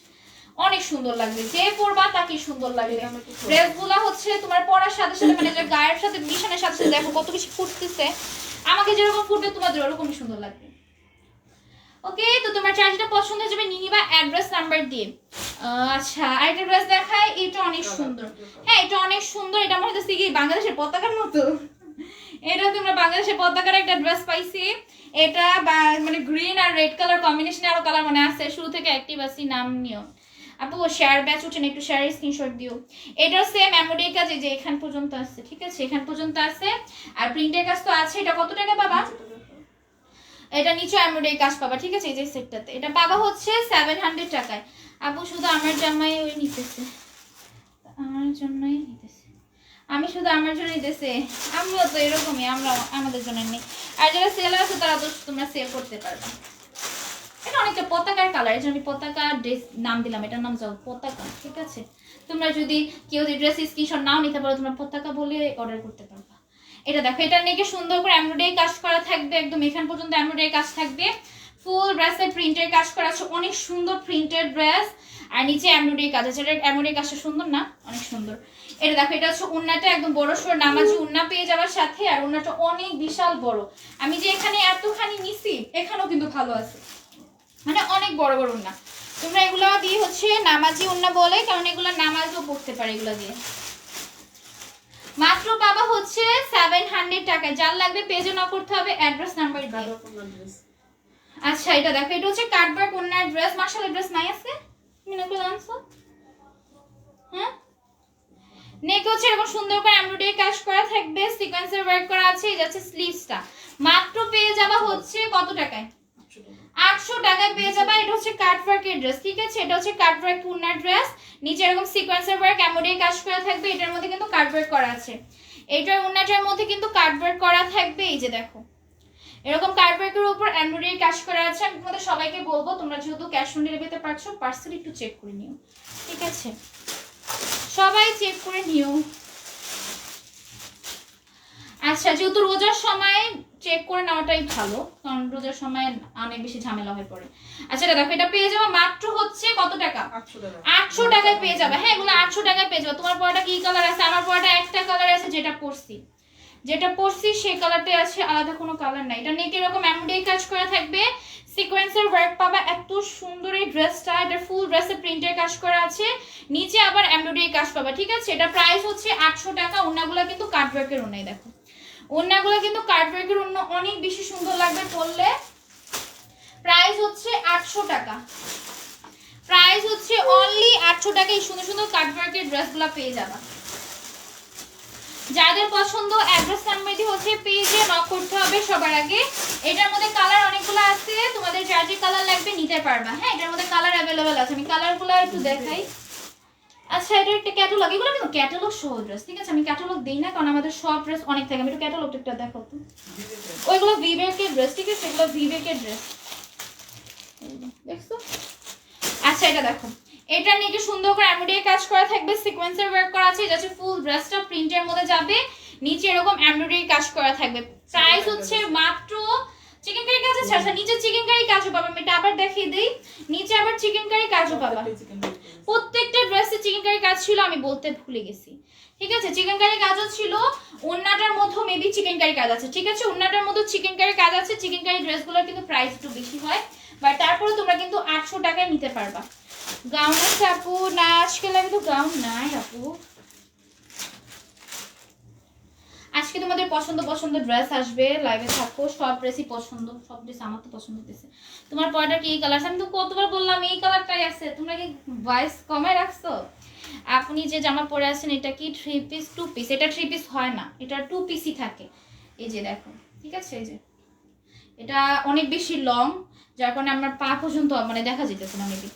অনেক সুন্দর লাগবে, যে পরবা তাকে সুন্দর লাগবে। ড্রেসগুলো হচ্ছে তোমার পরার সাথে সাথে মানে যে গায়ের সাথে মিশানোর সাথে সাথে দেখো কত বেশি ফুটতেছে, আমাকে যেরকম ফুটবে তোমাদের ওরকমই সুন্দর লাগবে। ওকে, তো তোমার চার্জটা পছন্দ হয়ে যাবে, নিয়ে নিবা অ্যাড্রেস নাম্বার দিয়ে। আচ্ছা আরেকটা ড্রেস দেখায়, এটা অনেক সুন্দর, হ্যাঁ এটা অনেক সুন্দর, এটা মনে হচ্ছে কি বাংলাদেশের পতাকার মতো। এটা তোমরা বাংলাদেশের পতাকার একটা ড্রেস পাইছি, এটা মানে গ্রিন আর রেড কালার কম্বিনেশনে, আরো কালার মানে আছে, শুরু থেকে অ্যাক্টিভ আছি, নাম নিও। আপু শেয়ার ব্যাচ উঠেন, একটু শেয়ারের স্ক্রিনশট দিও। এটাও সেম এমব্রয়ডারি কাজ, এই যে এখান পর্যন্ত আছে, ঠিক আছে এখান পর্যন্ত আছে, আর প্রিন্টের কাজ তো আছে। এটা কত টাকা বাবা? এটা নিচে এমব্রয়ডারি কাজ পাবা, ঠিক আছে এই যে সেটটাতে, এটা পাবা হচ্ছে 700 টাকায়। আপু শুধু আমার জামাই ওই নিতেছে, আমার জন্যই নিতেছে, আমি শুধু আমার জন্য নিতেছে, আমিও তো এরকমই, আমরা আমাদের জন্য নেই। আর যারা সেলার আছে তারা তো তোমরা সেল করতে পারবে। এটা অনেকটা পতাকার কালার, এই জন্য আমি পতাকা ড্রেস নাম দিলাম, এটার নাম যাও পতাকা, ঠিক আছে। তোমরা যদি কেউ ড্রেস স্ক্রিনশট নাও নিতে পারো, তোমরা পতাকা বলে অর্ডার করতে পারবা। এটা দেখো, এটা নেকে সুন্দর করে এমব্রয়ডারি কাজ করা থাকবে, একদম এখান পর্যন্ত এমব্রয়ডারি কাজ থাকবে। ফুল ড্রেসে প্রিন্টের কাজ করা আছে, অনেক সুন্দর প্রিন্টেড ড্রেস, আর নিচে এমব্রয়ডারি কাজ আছে। এটা এমব্রয়ডারি কাজটা সুন্দর না, অনেক সুন্দর। এটা দেখো, এটা হচ্ছে উন্নাটা একদম বড় সড় নামাজি উন্না পেয়ে যাওয়ার সাথে, আর উন্নাটা অনেক বিশাল বড়। আমি যে এখানে এতখানি নিছি, এখানেও কিন্তু ভালো আছে, মানে অনেক বড় বড় উন্না। তোমরা এগুলো দিয়ে হচ্ছে নামাজি উন্না বলে, কারণ এগুলো নামাজও পড়তে পারে এগুলো দিয়ে। মাত্র পাবা হচ্ছে 700 টাকা। যার লাগবে পেজে নক করতে হবে অ্যাড্রেস নাম্বার দিয়ে। আচ্ছা এটা দেখো, এটা হচ্ছে কাটওয়ার্ক ওন্নার ড্রেস, মাশাআল্লাহ ড্রেস নাই আছে মিনাকুল আনছো, হ্যাঁ নেকে হচ্ছে এরকম সুন্দর করে এমব্রয়ডারি কাজ করা থাকবে, সিকোয়েন্সের ওয়ার্ক করা আছে। এই যাচ্ছে স্লিভসটা, মাত্র পেয়ে যাবা হচ্ছে কত টাকায়? 800 টাকায় পেয়ে যাবা। এটা হচ্ছে কাটওয়ার্কের ড্রেস, ঠিক আছে, এটা হচ্ছে কাটওয়ার্ক ওন্নার ড্রেস, নিচে এরকম সিকোয়েন্সের ওয়ার্ক এমব্রয়ডারি কাজ করা থাকবে, এটার মধ্যে কিন্তু কাটওয়ার্ক করা আছে। এইটার ওন্নাটার মধ্যে কিন্তু কাটওয়ার্ক করা থাকবে, এই যে দেখো এরকম কাটওয়ার্কের উপর এমব্রয়ডারি কাজ করা আছে। আমি তোমাদের সবাইকে বলবো, তোমরা যেহেতু ক্যাশ অন ডেলিভারিতে পাচ্ছো, পার্সেল একটু চেক করে নিও, ঠিক আছে, সবাই চেক করে নিও। আচ্ছা যেহেতু রোজার সময় চেক করে নেওয়াটাই ভালো, কারণ রোজার সময় অনেক বেশি ঝামেলা হয়ে পড়ে। আচ্ছা এটা দেখো, এটা পেয়ে যাবে মাত্র হচ্ছে কত টাকা? 800 টাকা। 800 টাকায় পেয়ে যাবে। হ্যাঁ এগুলো 800 টাকায় পেয়ে যাবে। তোমার পরটা কি কালার আছে? আমার পরটা একটা কালার আছে, যেটা পরছি সেই কালারটাই আছে, আলাদা কোনো কালার নাই। এটা নেক এরকম এমব্রয়ডারি কাজ করা থাকবে, সিকোয়েন্সের ওয়ার্ক পাবা। এত সুন্দর এই ড্রেসটা, এটা ফুল ড্রেসে প্রিন্টের কাজ করা আছে, নিচে আবার এমব্রয়ডারি কাজ পাবা। ঠিক আছে, এটা প্রাইস হচ্ছে 800 টাকা। ওড়নাগুলো কিন্তু কাটওয়ার্কের ওড়নাই, দেখো ওড়নাগুলো কিন্তু কাটওয়ার্কের ওড়না, অনেক বেশি সুন্দর লাগবে পরলে। প্রাইস হচ্ছে 800 টাকা, প্রাইস হচ্ছে অনলি 800 টাকা। এই সুন্দর সুন্দর কাটওয়ার্কের ড্রেসগুলো পেয়ে যাবা। যাদের পছন্দ অ্যাড্রেস নাম্বারটি হচ্ছে পেজে নক করতে হবে সবার আগে। এটার মধ্যে কালার অনেকগুলো আছে, তোমাদের যার যে কালার লাগবে নিতে পারবা। হ্যাঁ এটার মধ্যে কালার অ্যাভেলেবেল আছে, আমি কালারগুলো একটু দেখাই। আচ্ছা এটা একটা ক্যাটালগ, এগুলো কিন্তু ক্যাটালগ সহ ড্রেস। ঠিক আছে, আমি ক্যাটালগ দিই না, কারণ আমাদের সব ড্রেস অনেক থাকে। আমি একটু ক্যাটালগটা একটা দেখাও তো। ওইগুলো ভিভেকের ড্রেস, ঠিক আছে, এগুলো ভিভেকের ড্রেস, দেখছো? আচ্ছা এটা দেখো, এটা নিয়ে সুন্দর করে এমব্রয়ডারি কাজ করা থাকবে, সিকোয়েন্সের ওয়ার্ক করা আছে। এটা হচ্ছে ফুল ড্রেসটা প্রিন্টের মধ্যে যাবে, নিচে এরকম এমব্রয়ডারি কাজ করা থাকবে। প্রাইস হচ্ছে মাত্র, চিকেন কারি কাজ আছে। আচ্ছা নিচে চিকেন কারি কাজও পাবা, আমি এটা আবার দেখিয়ে দিই। নিচে আবার চিকেন কারি কাজও পাবা। প্রত্যেকটা ড্রেসে চিকেন কারি কাজ ছিল, আমি বলতে ভুলে গেছি। ঠিক আছে, চিকেন কারি কাজও ছিল। ওন্নাটার মধ্যে মেবি চিকেন কারি কাজ আছে। ঠিক আছে, ওন্নাটার মধ্যে চিকেন কারি কাজ আছে। চিকেন কারি ড্রেসগুলোর কিন্তু প্রাইস একটু বেশি হয়, বাট তারপরে তোমরা কিন্তু 800 টাকায় নিতে পারবা। গাউন আছে আপু? না আজকে লাগে তো গাউন নাই আপু। আজকে তোমাদের পছন্দ ড্রেস আসবে, লাইভে থাকো। সব ড্রেসই পছন্দ, সব ড্রেস আমার তো পছন্দ হতেছে। তোমার পয়টা কি কালার? আমি তো কতবার বললাম এই কালারটাই আছে, তোমরা কি ভয়েস কমে রাখছো? আপনি যে জামা পরে আছেন এটা কি 3 পিস 2 পিস? এটা 3 পিস হয় না, এটা 2 পিসই থাকে। এই যে দেখো, ঠিক আছে, এই যে এটা অনেক বেশি লং, যার কারণে আমার পা পর্যন্ত মানে দেখা যেতেছে না মেবি।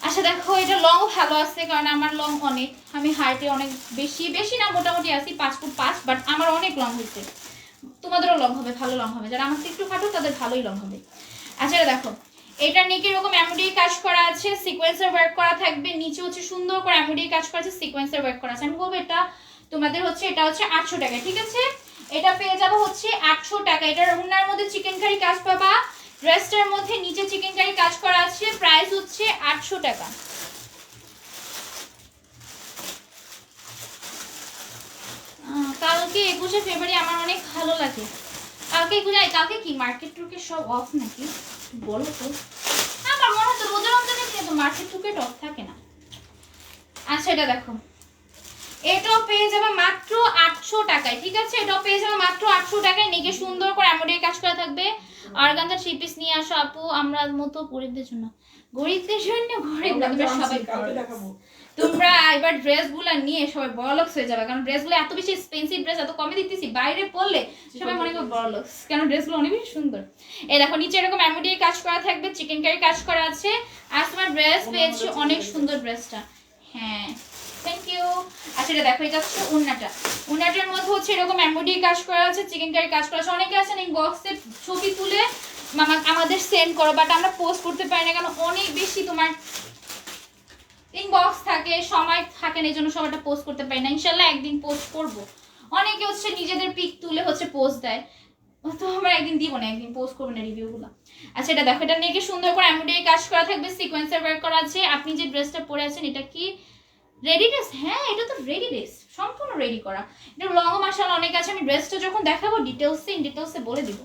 আচ্ছা দেখো, এটা লং ভালো আছে, কারণ আমার লং অনেক, আমি হাইটে অনেক বেশি না, মোটামুটি আছি 5 ফুট 5, বাট আমার অনেক লং হয়েছে। তোমাদেরও লং হবে, ভালো লং হবে। যারা আমার থেকে একটু খাটো তাদের ভালোই লং হবে। আচ্ছা দেখো, এটা নিচে এরকম এমব্রয়ডারি কাজ করা আছে, সিকোয়েন্সের ওয়ার্ক করা থাকবে। নিচে হচ্ছে সুন্দর করে এমব্রয়ডারি কাজ করা আছে, সিকোয়েন্সের ওয়ার্ক করা আছে। আমি বলবো এটা তোমাদের হচ্ছে, এটা হচ্ছে 800 টাকা। ঠিক আছে, এটা পেয়ে যাবো হচ্ছে 800 টাকা। এটার ওড়নার মধ্যে চিকেন কারি কাজ পাবা, ড্রেসটার মধ্যে নিচে চিকেন কারি কাজ করা আছে। প্রাইস হচ্ছে 800 টাকা। কালকে 21শে ফেব্রুয়ারি আমার অনেক ভালো লাগে। কালকে কি মার্কেট টুর্কেট সব অফ নাকি বলো তো? আমার মনে হচ্ছে রোজা রমজানের দিনে তো মার্কেট টুর্কেট অফ থাকে না। আচ্ছা এটা দেখো, এটাও পেয়ে যাবে মাত্র 800 টাকায়। ঠিক আছে, এটাও পেয়ে যাবে মাত্র 800 টাকায়। নিকে সুন্দর করে এমব্রয়ডারি কাজ করা থাকবে। অর্গানজা 3 পিস নিয়ে আসো আপু, আমরা মতো গরিবদের জন্য। গরিবদের জন্য গরিব না, তোমরা সবাই দেখাবো। তোমরা এবার ড্রেসগুলো নিয়ে সবাই বড়লোকস হয়ে যাবে, কারণ ড্রেসগুলো এত বেশি এক্সপেন্সিভ, ড্রেস এত কমে দিতেছি, বাইরে পড়লে সবাই মনে করবে বড়লোকস, কারণ ড্রেসগুলো অনেক বেশি সুন্দর। এই দেখো, নিচে এরকম এমব্রয়ডারি কাজ করা থাকবে, চিকেন কারি কাজ করা আছে। আর তোমার ড্রেস পেয়েছি অনেক সুন্দর ড্রেসটা। হ্যাঁ থ্যাংক ইউ। আচ্ছা এটা দেখো, এটা হচ্ছে ওন্নাটার মধ্যে হচ্ছে এরকম এমব্রয়ডারি কাজ করা আছে, চিকেন কারি কাজ করা আছে। অনেকে আছেন এই বক্সে ছবি তুলে আমাদের সেন্ড করো, বাট আমরা পোস্ট করতে পারি না, কারণ অনেক বেশি তোমার ইনবক্স থাকে, সময় থাকে না, এই জন্য সবাইটা পোস্ট করতে পারি না। ইনশাল্লাহ একদিন পোস্ট করব। অনেকে হচ্ছে নিজেদের পিক তুলে হচ্ছে পোস্ট দেয়, তো আমরা একদিন দিব না, একদিন পোস্ট করবো না রিভিউগুলো। আচ্ছা এটা দেখো, এটা নেকে সুন্দর করে এমব্রয়ডারি কাজ করা থাকবে, সিকোয়েন্সের ওয়ার্ক করা আছে। আপনি যে ড্রেসটা পরে আছেন এটা কি রেডি ড্রেস? হ্যাঁ এটা তো রেডি ড্রেস, সম্পূর্ণ রেডি করা। এটা লং মাশাআল্লাহ অনেক আছে, আমি ড্রেসটা যখন দেখাবো ডিটেলসে বলে দিব।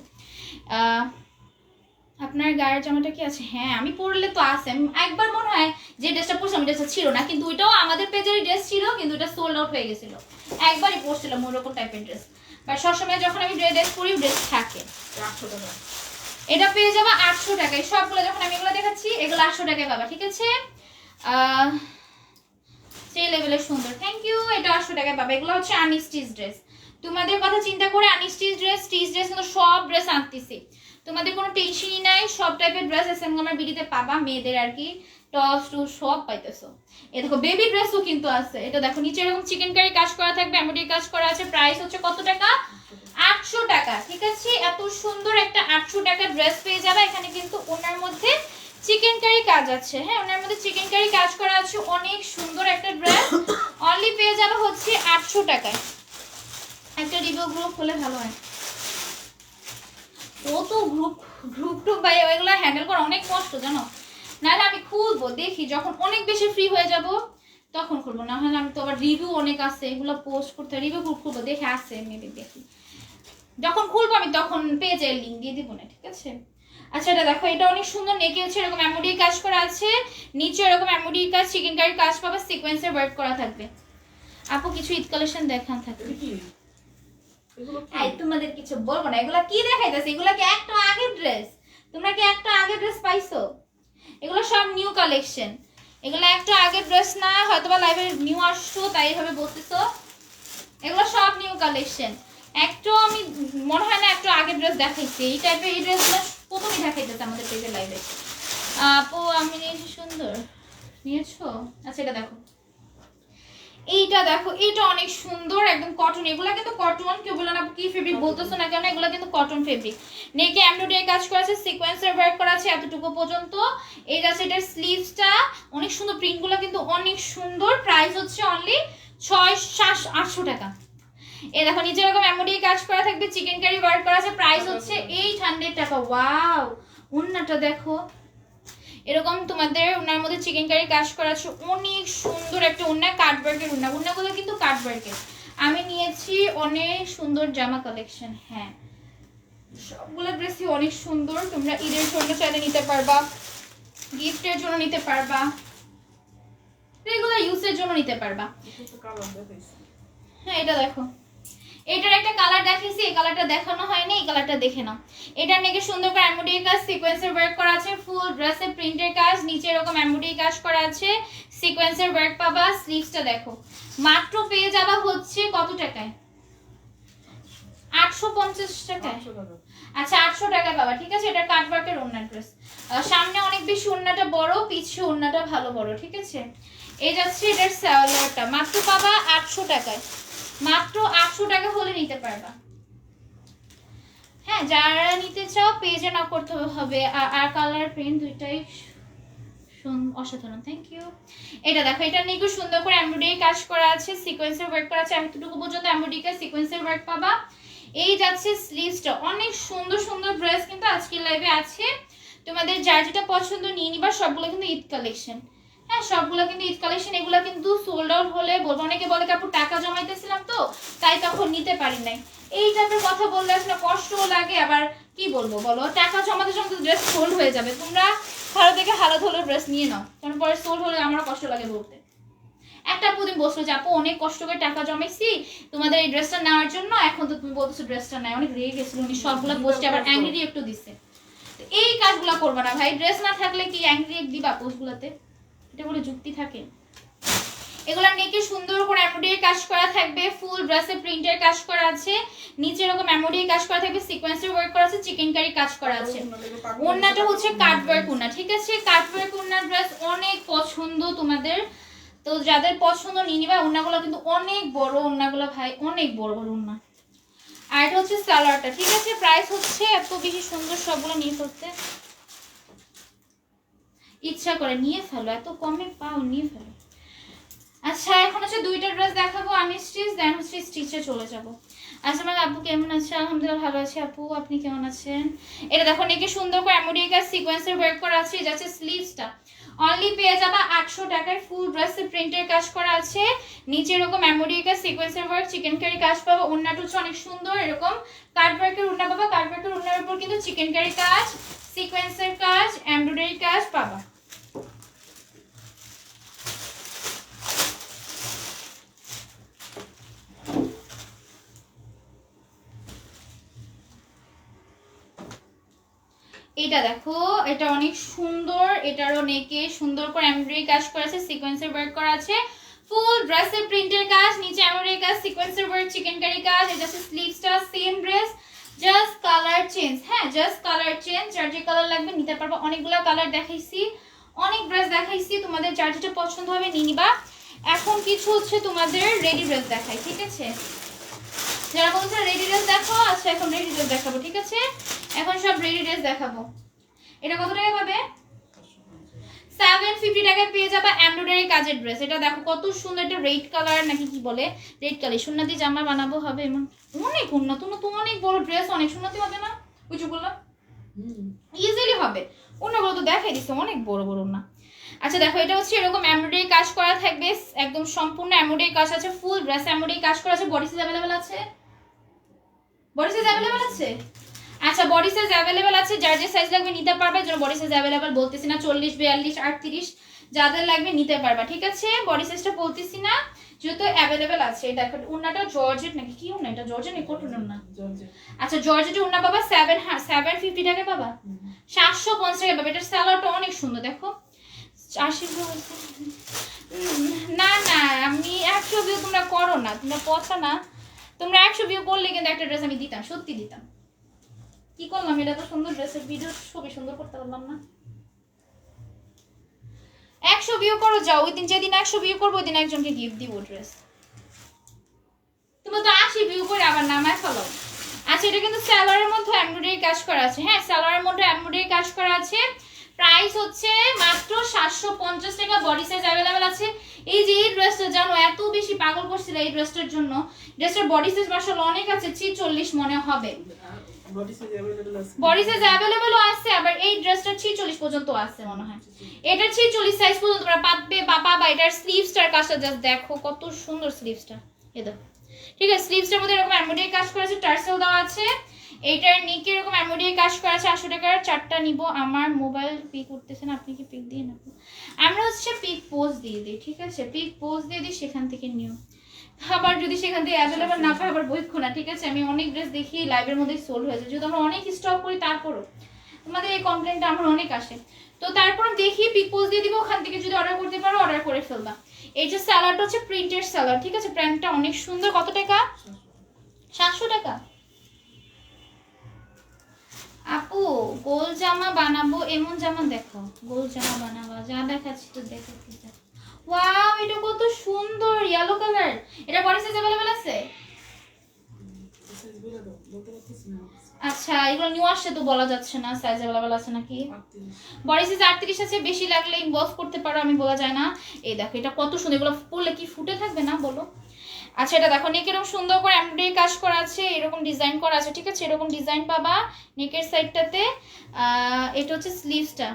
আপনার গায়ের জামাটা কি আছে? হ্যাঁ আমি পরলে তো আছে। আমি একবার মনে হয় যে ড্রেসটা পরছিলাম ড্রেসটা ছিল না, কিন্তু ওইটাও আমাদের পেজের ড্রেস ছিল, কিন্তু এটা সোল্ড আউট হয়ে গেছিল। একবারই পরছিলাম ওরকম টাইপের ড্রেস, বাট সবসময় যখন আমি ড্রেস পরি ড্রেস থাকে। 800 টাকা। এটা পেয়ে যাবে 800 টাকায়। সবগুলো যখন আমি এগুলো দেখাচ্ছি এগুলো 800 টাকায় পাবা। ঠিক আছে, সেই লেভেলের সুন্দর, থ্যাংক ইউ। এটা 800 টাকায় পাবে। এগুলো হচ্ছে আনস্টিচ ড্রেস। তোমাদের কথা চিন্তা করে আনস্টিচ ড্রেস, স্টিচ ড্রেস কিন্তু সব ড্রেস আনতেছি, তোমাদের কোনো টেনশনই নাই। সব টাইপের ড্রেস এসে আমার বিডিতে পাবা, মেয়েদের আর কি টপস টু সব পাইতেছো। এ দেখো বেবি ড্রেসও কিন্তু আছে। এটা দেখো, নিচে এরকম চিকেন কারি কাজ করা থাকবে, এমব্রয়ডারি কাজ করা আছে। প্রাইস হচ্ছে কত টাকা? 800 টাকা। ঠিক আছে, এত সুন্দর একটা 800 টাকা ড্রেস পেয়ে যাবে। এখানে কিন্তু ওনার মধ্যে চিকেন কারি কাজ আছে। হ্যাঁ ওনার মধ্যে চিকেন কারি কাজ করা আছে, অনেক সুন্দর একটা ড্রেস। অনলি পেয়ে যাবে হচ্ছে 800 টাকায়। একটা রিভিউ গ্রুপ হলে ভালো হয়। ও তো গ্রুপ টুপ ভাই ওইগুলো হ্যান্ডেল করা অনেক কষ্ট জানো। নাহলে আমি খুলবো দেখি যখন অনেক বেশি ফ্রি হয়ে যাব তখন খুলবো, না হলে আমি তো আবার রিভিউ অনেক আছে এগুলো পোস্ট করতে, রিভিউ খুলবো দেখে আছে মেবি দেখি যখন খুলবো আমি তখন পেজের লিঙ্ক দিয়ে দিব না, ঠিক আছে। আচ্ছা এটা দেখো, এটা অনেক সুন্দর, নেকে হচ্ছে এরকম এমব্রয়ডারি কাজ করা আছে, নিচে এরকম এমব্রয়ডারি কাজ, চিকেন কারি কাজ পাবে, সিকোয়েন্সের ওয়ার্ক করা থাকবে। আপু কিছু ঈদ কালেকশন দেখান থাকবে। এটা কি এগুলো কি? এই তোমাদের কিছু বলবো না, এগুলা কি দেখাইতেছে, এগুলা কি একটা আগের ড্রেস? তোমরা কি একটা আগের ড্রেস পাইছো? এগুলো সব নিউ কালেকশন, এগুলো একটা আগের ড্রেস না, হয়তোবা লাইভে নিউ আসছো তাই এভাবে বলতেছো। এগুলো সব নিউ কালেকশন, একটু আমি মনে হয় না একটু আগের ড্রেস দেখাইছি এই টাইপের, এই ড্রেসগুলো প্রথমে দেখাইতেছে আমাদের পেজের লাইভে। আপু আমি নিয়েছি, সুন্দর নিয়েছো। আচ্ছা এটা দেখো, এইটা দেখো, এটা অনেক সুন্দর একদম কটন, এগুলা কিন্তু কটন, কেউ বলে না কি ফেব্রিক বলতেছো না কেন, এগুলা কিন্তু কটন ফেব্রিক। নেকে এমব্রয়ডারি কাজ করা আছে, সিকোয়েন্সের ওয়ার্ক করা আছে এতটুকু পর্যন্ত। এই যাচ্ছে এটার স্লিভসটা, অনেক সুন্দর, প্রিন্টগুলো কিন্তু অনেক সুন্দর। প্রাইস হচ্ছে অনলি 600-800 টাকা। এই দেখো নিচে এরকম এমব্রয়ডারি কাজ করা থাকবে, চিকেন কারি ওয়ার্ক করা আছে, প্রাইস হচ্ছে 800 টাকা। ওয়াও, ওন্নাটা দেখো, এরকম তোমাদের ওনার মধ্যে চিকেন কারি কাজ করা আছে, অনেক সুন্দর একটা ওন্না, কাটওয়ার্কের ওন্না, ওন্নাগুলো কিন্তু কাটওয়ার্কের। আমি নিয়েছি অনেক সুন্দর জামা কালেকশন, হ্যাঁ সবগুলো ড্রেসই অনেক সুন্দর। তোমরা ঈদের জন্য চাইলে নিতে পারবা, গিফটের জন্য নিতে পারবা, রেগুলার ইউজের জন্য নিতে পারবা। এটা তো কালার দেখাইছি। হ্যাঁ এটা দেখো, এটার একটা কালার দেখাইছি, এই কালারটা দেখানো হয়নি, এই কালারটা দেখে নাও। এটা নাকি সুন্দর করে এমব্রয়ডারি কাজ, সিকোয়েন্সের ওয়ার্ক করা আছে, ফুল ড্রেসে প্রিন্টের কাজ, নিচে এরকম এমব্রয়ডারি কাজ করা আছে, সিকোয়েন্সের ওয়ার্ক পাবা। স্লিভসটা দেখো, মাত্র পেয়ে যাবা হচ্ছে কত টাকায়? 850 টাকায়। 800 টাকা। আচ্ছা 800 টাকায় পাবা, ঠিক আছে। এটা কাটওয়ার্কের ওন্না ড্রেস, সামনে অনেক বেশি ওন্নাটা বড়, পিছে ওন্নাটা ভালো বড়, ঠিক আছে। এই যাচ্ছে এটার সালোয়ারটা, মাত্র পাবা 800 টাকায়, মাত্র 800 টাকা হলে নিতে পারবা। হ্যাঁ যারা নিতে চাও পেজে না করতে হবে। আর কালার প্রিন্ট দুইটাই অসাধারণ, থ্যাংক ইউ। এটা দেখো, এটা নিয়ে খুব সুন্দর করে এমব্রয়ডারি কাজ করা আছে, সিকোয়েন্সের ওয়ার্ক করা আছে, এতটুকু পর্যন্ত এমব্রয়ডারি কাজ, সিকোয়েন্সের ওয়ার্ক পাবা। এই যাচ্ছে স্লিভসটা, অনেক সুন্দর সুন্দর ড্রেস কিন্তু আজকের লাইভে আছে, তোমাদের যার যেটা পছন্দ নিয়ে নিবা। সবগুলো কিন্তু ঈদ কালেকশন, হ্যাঁ সবগুলো কিন্তু ঈদ কালেকশন। এগুলো কিন্তু সোল্ড আউট হলে বলবো, অনেকে বলে কাপড় টাকা জমাইতেছিলাম তো তাই তখন নিতে পারি নাই, এই টাইপের কথা বললে আসলে কষ্টও লাগে, আবার কি বলবো বলো, টাকা জমাতে জমাতে ড্রেস সোল্ড হয়ে যাবে। তোমরা ভালো থেকে হালত হলো ড্রেস নিয়ে নাও, কারণ পরে সোল্ড হলে আমারও কষ্ট লাগে বলতে। একটা প্রতিদিন বসলো যে আপু অনেক কষ্ট করে টাকা জমাইছি তোমাদের এই ড্রেসটা নেওয়ার জন্য, এখন তো তুমি বলতেছো ড্রেসটা নাই, অনেক রেগে গেছিল উনি, সবগুলো পোস্টে আবার অ্যাংরি একটু দিছে। তো এই কাজগুলো করবা না ভাই, ড্রেস না থাকলে কি অ্যাংরি দিবা পোস্টগুলোতে, এটা বলে যুক্তি থাকে? এগুলা নেকে সুন্দর করে এমব্রয়ডারি কাজ করা থাকবে, ফুল ড্রেসে প্রিন্টের কাজ করা আছে, নিচে এরকম এমব্রয়ডারি কাজ করা থাকবে, সিকোয়েন্সের ওয়ার্ক করা আছে, চিকেন কারি কাজ করা আছে। ওন্নাটা হচ্ছে কাটওয়ার্ক ওন্না, ঠিক আছে। কাটওয়ার্ক ওন্না ড্রেস অনেক পছন্দ তোমাদের, তো যাদের পছন্দ নিয়ে নিবা। ওন্নাগুলো কিন্তু অনেক বড়, ওন্নাগুলো ভাই অনেক বড় বড় ওন্না। আর এটা হচ্ছে সালোয়ারটা, ঠিক আছে। প্রাইস হচ্ছে এত বেশি সুন্দর, সবগুলো নিয়ে ফেলতে ইচ্ছা করে, নিয়ে ফেলো, এত কমে পাও, নিয়ে ফেলো। আচ্ছা এখন হচ্ছে দুইটা ড্রেস দেখাবো, আমি স্টিচ দেন হচ্ছে স্টিচে চলে যাব। আচ্ছা আমার আপু কেমন আছে? আলহামদুলিল্লাহ ভালো আছি আপু, আপনি কেমন আছেন? এটা দেখো নেকে সুন্দর করে এমব্রয়ডারি কাজ, সিকোয়েন্সের ওয়ার্ক করা আছে, এই যাচ্ছে স্লিভসটা, অনলি পেয়ে যাবা 800 টাকায়। ফুল ড্রেসে প্রিন্টের কাজ করা আছে, নিচে এরকম এমব্রয়ডারি কাজ, সিকোয়েন্সের ওয়ার্ক, চিকেন কারি কাজ পাবো। ওন্নাটা হচ্ছে অনেক সুন্দর, এরকম কাটওয়ার্কের ওন্না পাবা, কাটওয়ার্কের ওন্নার উপর কিন্তু চিকেন কারি কাজ, সিকোয়েন্সের কাজ, এমব্রয়ডারি কাজ পাবা। এটা দেখো, এটা অনেক সুন্দর, এটারও নেকে সুন্দর করে এমব্রয়ডারি কাজ করা আছে, সিকোয়েন্সের ওয়ার্ক করা আছে, ফুল ড্রেসের প্রিন্টের কাজ, নিচে এমব্রয়ডারি কাজ, সিকোয়েন্সের ওয়ার্ক, চিকেন কারি কাজ। এটা হচ্ছে স্লিভসটা, same dress, just colour change, হ্যাঁ জাস্ট কালার চেঞ্জ। যার যে কালার লাগবে নিতে পারবো, অনেকগুলো কালার দেখাইছি, অনেক ড্রেস দেখাইছি, তোমাদের যার যেটা পছন্দ হবে নিয়ে নিবা। এখন কিছু হচ্ছে তোমাদের রেডি ড্রেস দেখাই, ঠিক আছে। যারা বলছে রেডি ড্রেস দেখো, আচ্ছা এখন রেডি ড্রেস দেখাবো, ঠিক আছে। এখন সব রেডি ড্রেস দেখাবো। এটা কত টাকা পাবে? 750 টাকায় পেয়ে যাবা এমব্রয়ডারি কাজের ড্রেস। এটা দেখো কত সুন্দর, এটা রেড কালার নাকি কি বলে, রেড কালার। সুন্নতি জামা বানাবো হবে এমন, অনেক উন্নত, অনেক বড় ড্রেস, অনেক সুন্নতি হবে না? কিছু বললাম ইজিলি হবে। ওনাগুলো তো দেখাই দিচ্ছে অনেক বড় বড় না। আচ্ছা দেখো এটা হচ্ছে এরকম এমব্রয়ডারি কাজ করা থাকবে, একদম সম্পূর্ণ এমব্রয়ডারি কাজ আছে, ফুল ড্রেস এমব্রয়ডারি কাজ করা আছে। বডি সাইজ अवेलेबल আছে? বডি সাইজ अवेलेबल আছে? আচ্ছা বডি সাইজ अवेलेबल আছে, যার যে সাইজ লাগবে নিতে পারবে। যেন বডি সাইজ अवेलेबल বলতেছি না, 40 42 38 যাদের লাগবে নিতে পারবা, ঠিক আছে? বডি সাইজটা বলতেছি না, যেহেতু अवेलेबल আছে। দেখো ওন্নাটা জর্জেট নাকি কি ওন্না, এটা জর্জেট নাকি কটন ওন্না? আচ্ছা জর্জেটের ওন্না বাবা 750 টাকা বাবা, 750 টাকা বাবা। এটার সালোয়ারটা অনেক সুন্দর, দেখো 80 না না আমি 100 ভিউ তোমরা করো না, তোমরা কথা না, তোমরা 100 ভিউ করলে কিন্তু একটা ড্রেস আমি দিতাম, সত্যি দিতাম। কি করলাম, এটা তো সুন্দর ড্রেসের ভিডিও ছবি সুন্দর করতে পারলাম না। 100 ভিউ করো যাও, ওই দিন যেদিন 100 ভিউ করবো ওই দিন একজনকে গিফট দিব ড্রেস। তোমরা তো 80 ভিউ করে আবার নামায় ফেলো। আচ্ছা এটা কিন্তু সালোয়ারের মধ্যে এমব্রয়ডারি কাজ করা আছে, হ্যাঁ সালোয়ারের মধ্যে এমব্রয়ডারি কাজ করা আছে। প্রাইস হচ্ছে মাত্র 750 টাকা, বডি সাইজ अवेलेबल আছে। এই যে এই ড্রেসটা জানো এত বেশি পাগল করছিল এই ড্রেসটার জন্য, ড্রেসটার বডি সাইজ মাশাআল্লাহ অনেক আছে, 46 মনে হবে। বডি সাইজ अवेलेबल আছে, আবার এই ড্রেসটা 46 পর্যন্ত আছে মনে হয়। এটা 46 সাইজ পর্যন্ত তোমরা পাবে বা এটার স্লিভসটার কাজটা জাস্ট দেখো কত সুন্দর স্লিভসটা, এই দেখো ঠিক আছে। স্লিভসটার মধ্যে এরকম এমব্রয়ডারি কাজ করা আছে, টার্সেল দেওয়া আছে। এইটার নিচে এরকম এমব্রয়ডারি কাজ করা আছে। 800 টাকার 4টা নিব। আমার মোবাইল পিক করতেছেন, আপনি কি পিক দিয়ে নেবেন? আমরা হচ্ছে পিক পোস্ট দিয়ে দিই, ঠিক আছে? পিক পোস্ট দিয়ে দিই, সেখান থেকে নিও। আবার যদি সেখান থেকে অ্যাভেলেবল না পাই আবার বইক্ষো না, ঠিক আছে? আমি অনেক ড্রেস দেখি লাইভের মধ্যে সোল্ড হয়েছে, যেহেতু আমরা অনেক স্টক করি তারপরও তোমাদের এই কমপ্লেনটা আমার অনেক আসে। তো তারপর দেখি পিক পোস্ট দিয়ে দিব, ওখান থেকে যদি অর্ডার করতে পারো অর্ডার করে ফেলবা। এই যে সালোয়ারটা হচ্ছে প্রিন্টেড সালোয়ার, ঠিক আছে? প্যান্টটা অনেক সুন্দর। কত টাকা? 700 টাকা। আপু গোল জামা বানাবো, এমন জামা দেখো, গোল জামা বানাবা, যা দেখাচ্ছি তো দেখাচ্ছি। ওয়াও এটা কত সুন্দর ইয়েলো কালার। এটা বডি সাইজ अवेलेबल আছে? আচ্ছা এগুলো নিউ আসছে তো বলা যাচ্ছে না সাইজ अवेलेबल আছে নাকি। বডি সাইজ 38 আছে, বেশি লাগলে ইনবক্স করতে পারো, আমি বলা যায় না। এই দেখো এটা কত সুন্দর, এগুলো পরলে কি ফুটে থাকবে না বলো? আচ্ছা এটা দেখো নেক এরকম সুন্দর করে এমব্রয়ডারি কাজ করা আছে, এরকম ডিজাইন করা আছে, ঠিক আছে? এরকম ডিজাইন পাবা নেকের সাইডটাতে। এটা হচ্ছে স্লিভসটা,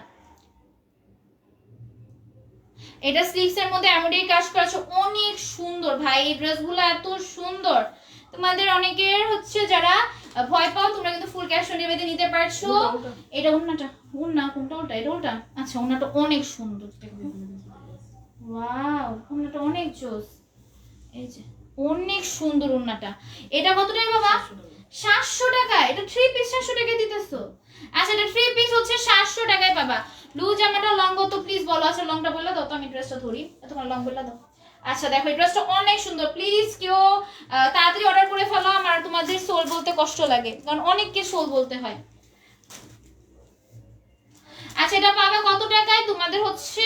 এটা স্লিভসের মধ্যে এমব্রয়ডারি কাজ করা আছে, অনেক সুন্দর ভাই। এই ড্রেসগুলো এত সুন্দর, তোমাদের অনেকের হচ্ছে যারা ভয় পাও তোমরা কিন্তু ফুল ক্যাশ অন ডেলিভারিতে নিতে পারছো। এটা ওন্নাটা, ওন্না কোনটা? ওটা এটা ওটা। আচ্ছা ওন্নাটা অনেক সুন্দর, দেখো ওয়াও ওন্নাটা অনেক জোস। এই যে অনেক সুন্দর ওন্নাটা। এটা কত টাকা বাবা? 700 টাকা। এটা 3 পিস 700 টাকায় দিতেছো? আচ্ছা এটা 3 পিস হচ্ছে 700 টাকায় পাবা। ব্লু জামাটা লং কত প্লিজ বলো। আচ্ছা লংটা বললা দাও তো, আমি ড্রেসটা ধরি, তোমার লং বললা দাও। আচ্ছা দেখো এই ড্রেসটা অনেক সুন্দর, প্লিজ কেউ তাড়াতাড়ি অর্ডার করে ফেলো। আমার তোমাদের সোল বলতে কষ্ট লাগে, কারণ অনেককে সোল বলতে হয়। আচ্ছা এটা পাবে কত টাকায়? তোমাদের হচ্ছে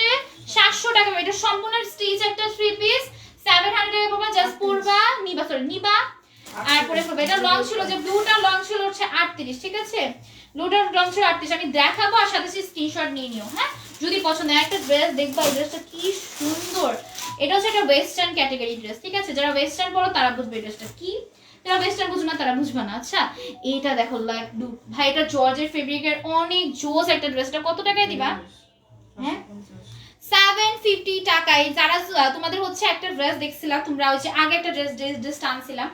700 টাকা। এটা সম্পূর্ণ স্টিচ একটা 3 পিস, 700 টাকা পাবা। জাস্ট পরবা, নিবা, সরি নিবা আর পরে ফেলবা। এটা লং ছিল, যে ব্লুটা লং ছিল হচ্ছে 38, ঠিক আছে? ব্লুটার লং ছিল 38, আমি দেখাবো আর সাথে স্ক্রিনশট নিয়ে নিও, হ্যাঁ? যদি পছন্দ হয় একটা ড্রেস দেখবা, এই ড্রেসটা কি সুন্দর। এটা হচ্ছে একটা ওয়েস্টার্ন ক্যাটাগরি ড্রেস, ঠিক আছে? যারা ওয়েস্টার্ন পরো তারা বুঝবে এই ড্রেসটা কি, যারা ওয়েস্টার্ন বুঝবে না তারা বুঝবে না। আচ্ছা এটা দেখো লাইক ভাই, এটা জর্জের ফেব্রিকের অনেক জোস একটা ড্রেস। এটা কত টাকায় দিবা? হ্যাঁ 750 টাকায়। যারা তোমাদের হচ্ছে একটা ড্রেস দেখছিলাম তোমরা, হচ্ছে আগে একটা ড্রেস টানছিলাম,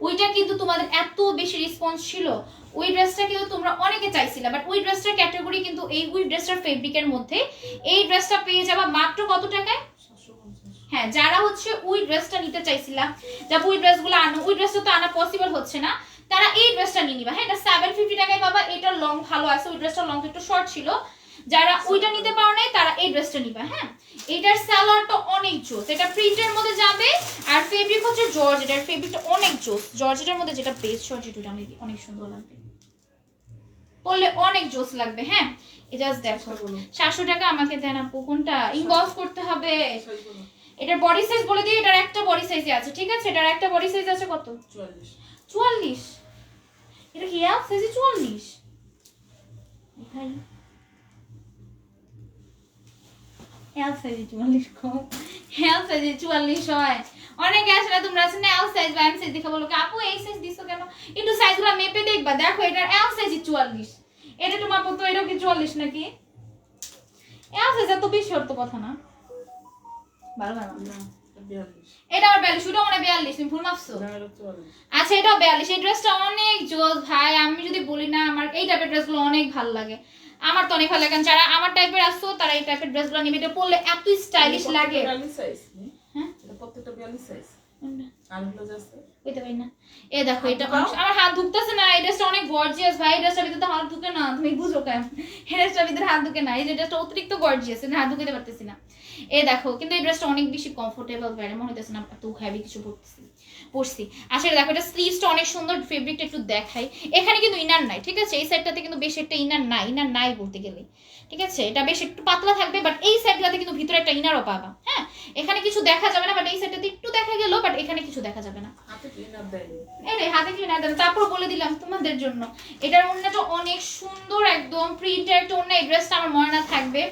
ওইটা কিন্তু তোমাদের এত বেশি রেসপন্স ছিল, ওই ড্রেসটা কিন্তু তোমরা অনেকে চাইছিলা, বাট ওই ড্রেসটার ক্যাটাগরি কিন্তু এই ওই ড্রেসটার ফেব্রিকের মধ্যে। এই ড্রেসটা পেয়ে যাবা মাত্র কত টাকায়? হ্যাঁ যারা হচ্ছে ওই ড্রেসটা নিতে চাইছিলাম, যারা ওই ড্রেসগুলো আনো, ওই ড্রেসটা তো আনা পসিবল হচ্ছে না, তারা এই ড্রেসটা নিয়ে নিবা। হ্যাঁ এটা 750 টাকায় পাবা। এটার লং ভালো আছে, ওই ড্রেসটার লং একটু শর্ট ছিল, যারা ওইটা নিতে পারো নাই তারা এই ড্রেসটা নিবা। হ্যাঁ এটার সালোয়ারটা অনেক জোস, এটা প্রিন্টের মধ্যে যাবে আর ফেব্রিক হচ্ছে জর্জ। এটার ফেব্রিকটা অনেক জোস, জর্জেটের মধ্যে যেটা বেস্ট জর্জেটটা আমি অনেক সুন্দর লাগবে, পরলে অনেক জোস লাগবে। হ্যাঁ এটা দেখো 700 টাকা আমাকে দেন আপু। কোনটা ইনবক্স করতে হবে? এটার বডি সাইজ বলে দিই, এটার একটা বডি সাইজে আছে, ঠিক আছে? এটার একটা বডি সাইজ আছে কত? 44। এটা কি এল সাইজে 44? ভাই এল সাইজে 44 কম, এল সাইজে 44 হয় অনেকে আসলে তোমরা আছে না এল সাইজ বা এম সাইজ দেখে বলো কি, আপু এই সাইজ দিছো কেন? একটু সাইজগুলো মেপে দেখবা, দেখো এটার এল সাইজ 44, এটা তোমার তো এটাও কি 44 নাকি? এল সাইজ এত বেশি হতো কথা না, ভালো ভালো না, এটা 42 এটা আর 42, ওটা মানে 42, তুমি ভুল মাপছো। না, এটা 44 আচ্ছা এটাও 42, এই ড্রেসটা অনেক জোস ভাই। আমি যদি বলি না আমার এই টাইপের ড্রেসগুলো অনেক ভালো লাগে, আমার তো অনেক ভালো লাগে, কারণ যারা আমার টাইপের আসছো তারা এই টাইপের ড্রেসগুলো নিবে, এটা পরলে এত স্টাইলিশ লাগে। 42 সাইজ হ্যাঁ এটা প্রত্যেকটা 42 সাইজ আর হলো যাচ্ছে কইতে পারি না। এ দেখো এটা আমার হাত ঢুকতেছে না, এই ড্রেসটা অনেক গর্জিয়াস ভাই, এই ড্রেসটার ভিতরে তো হাত ঢুকে না, তুমি বুঝো কেন? এই ড্রেসটার ভিতরে হাত ঢুকে না, এই যে ড্রেসটা অতিরিক্ত গর্জিয়াস, হাত ঢুকাতে পারতেছি না। এই দেখো কিন্তু এই ড্রেসটা অনেক বেশি কমফোর্টেবল, ভাই মনে হইতেছে না এত হেভি কিছু পরছি। আচ্ছা দেখো এটা স্লিভসটা অনেক সুন্দর, ফেব্রিকটা একটু দেখাই। এখানে কিন্তু ইনার নাই, ঠিক আছে? এই সাইডটাতে কিন্তু বেশি একটা ইনার নাই বলতে গেলে, ঠিক আছে? এটা বেশ একটু পাতলা থাকবে, বাট এই সাইডটাতে কিন্তু ভিতরে একটা ইনারও পাবা। হ্যাঁ এখানে কিছু দেখা যাবে না, বাট এই সাইডটাতে একটু দেখা গেল, বাট এখানে কিছু দেখা যাবে না। হাতে ক্লিনার দেয়নি এই রে হাতে কি না দেবে, তারপর বলে দিলাম তোমাদের জন্য। এটার ওড়নাটা অনেক সুন্দর, একদম প্রিন্টের একটা ওড়না। এই ড্রেসটা আমার মনে না থাকবে,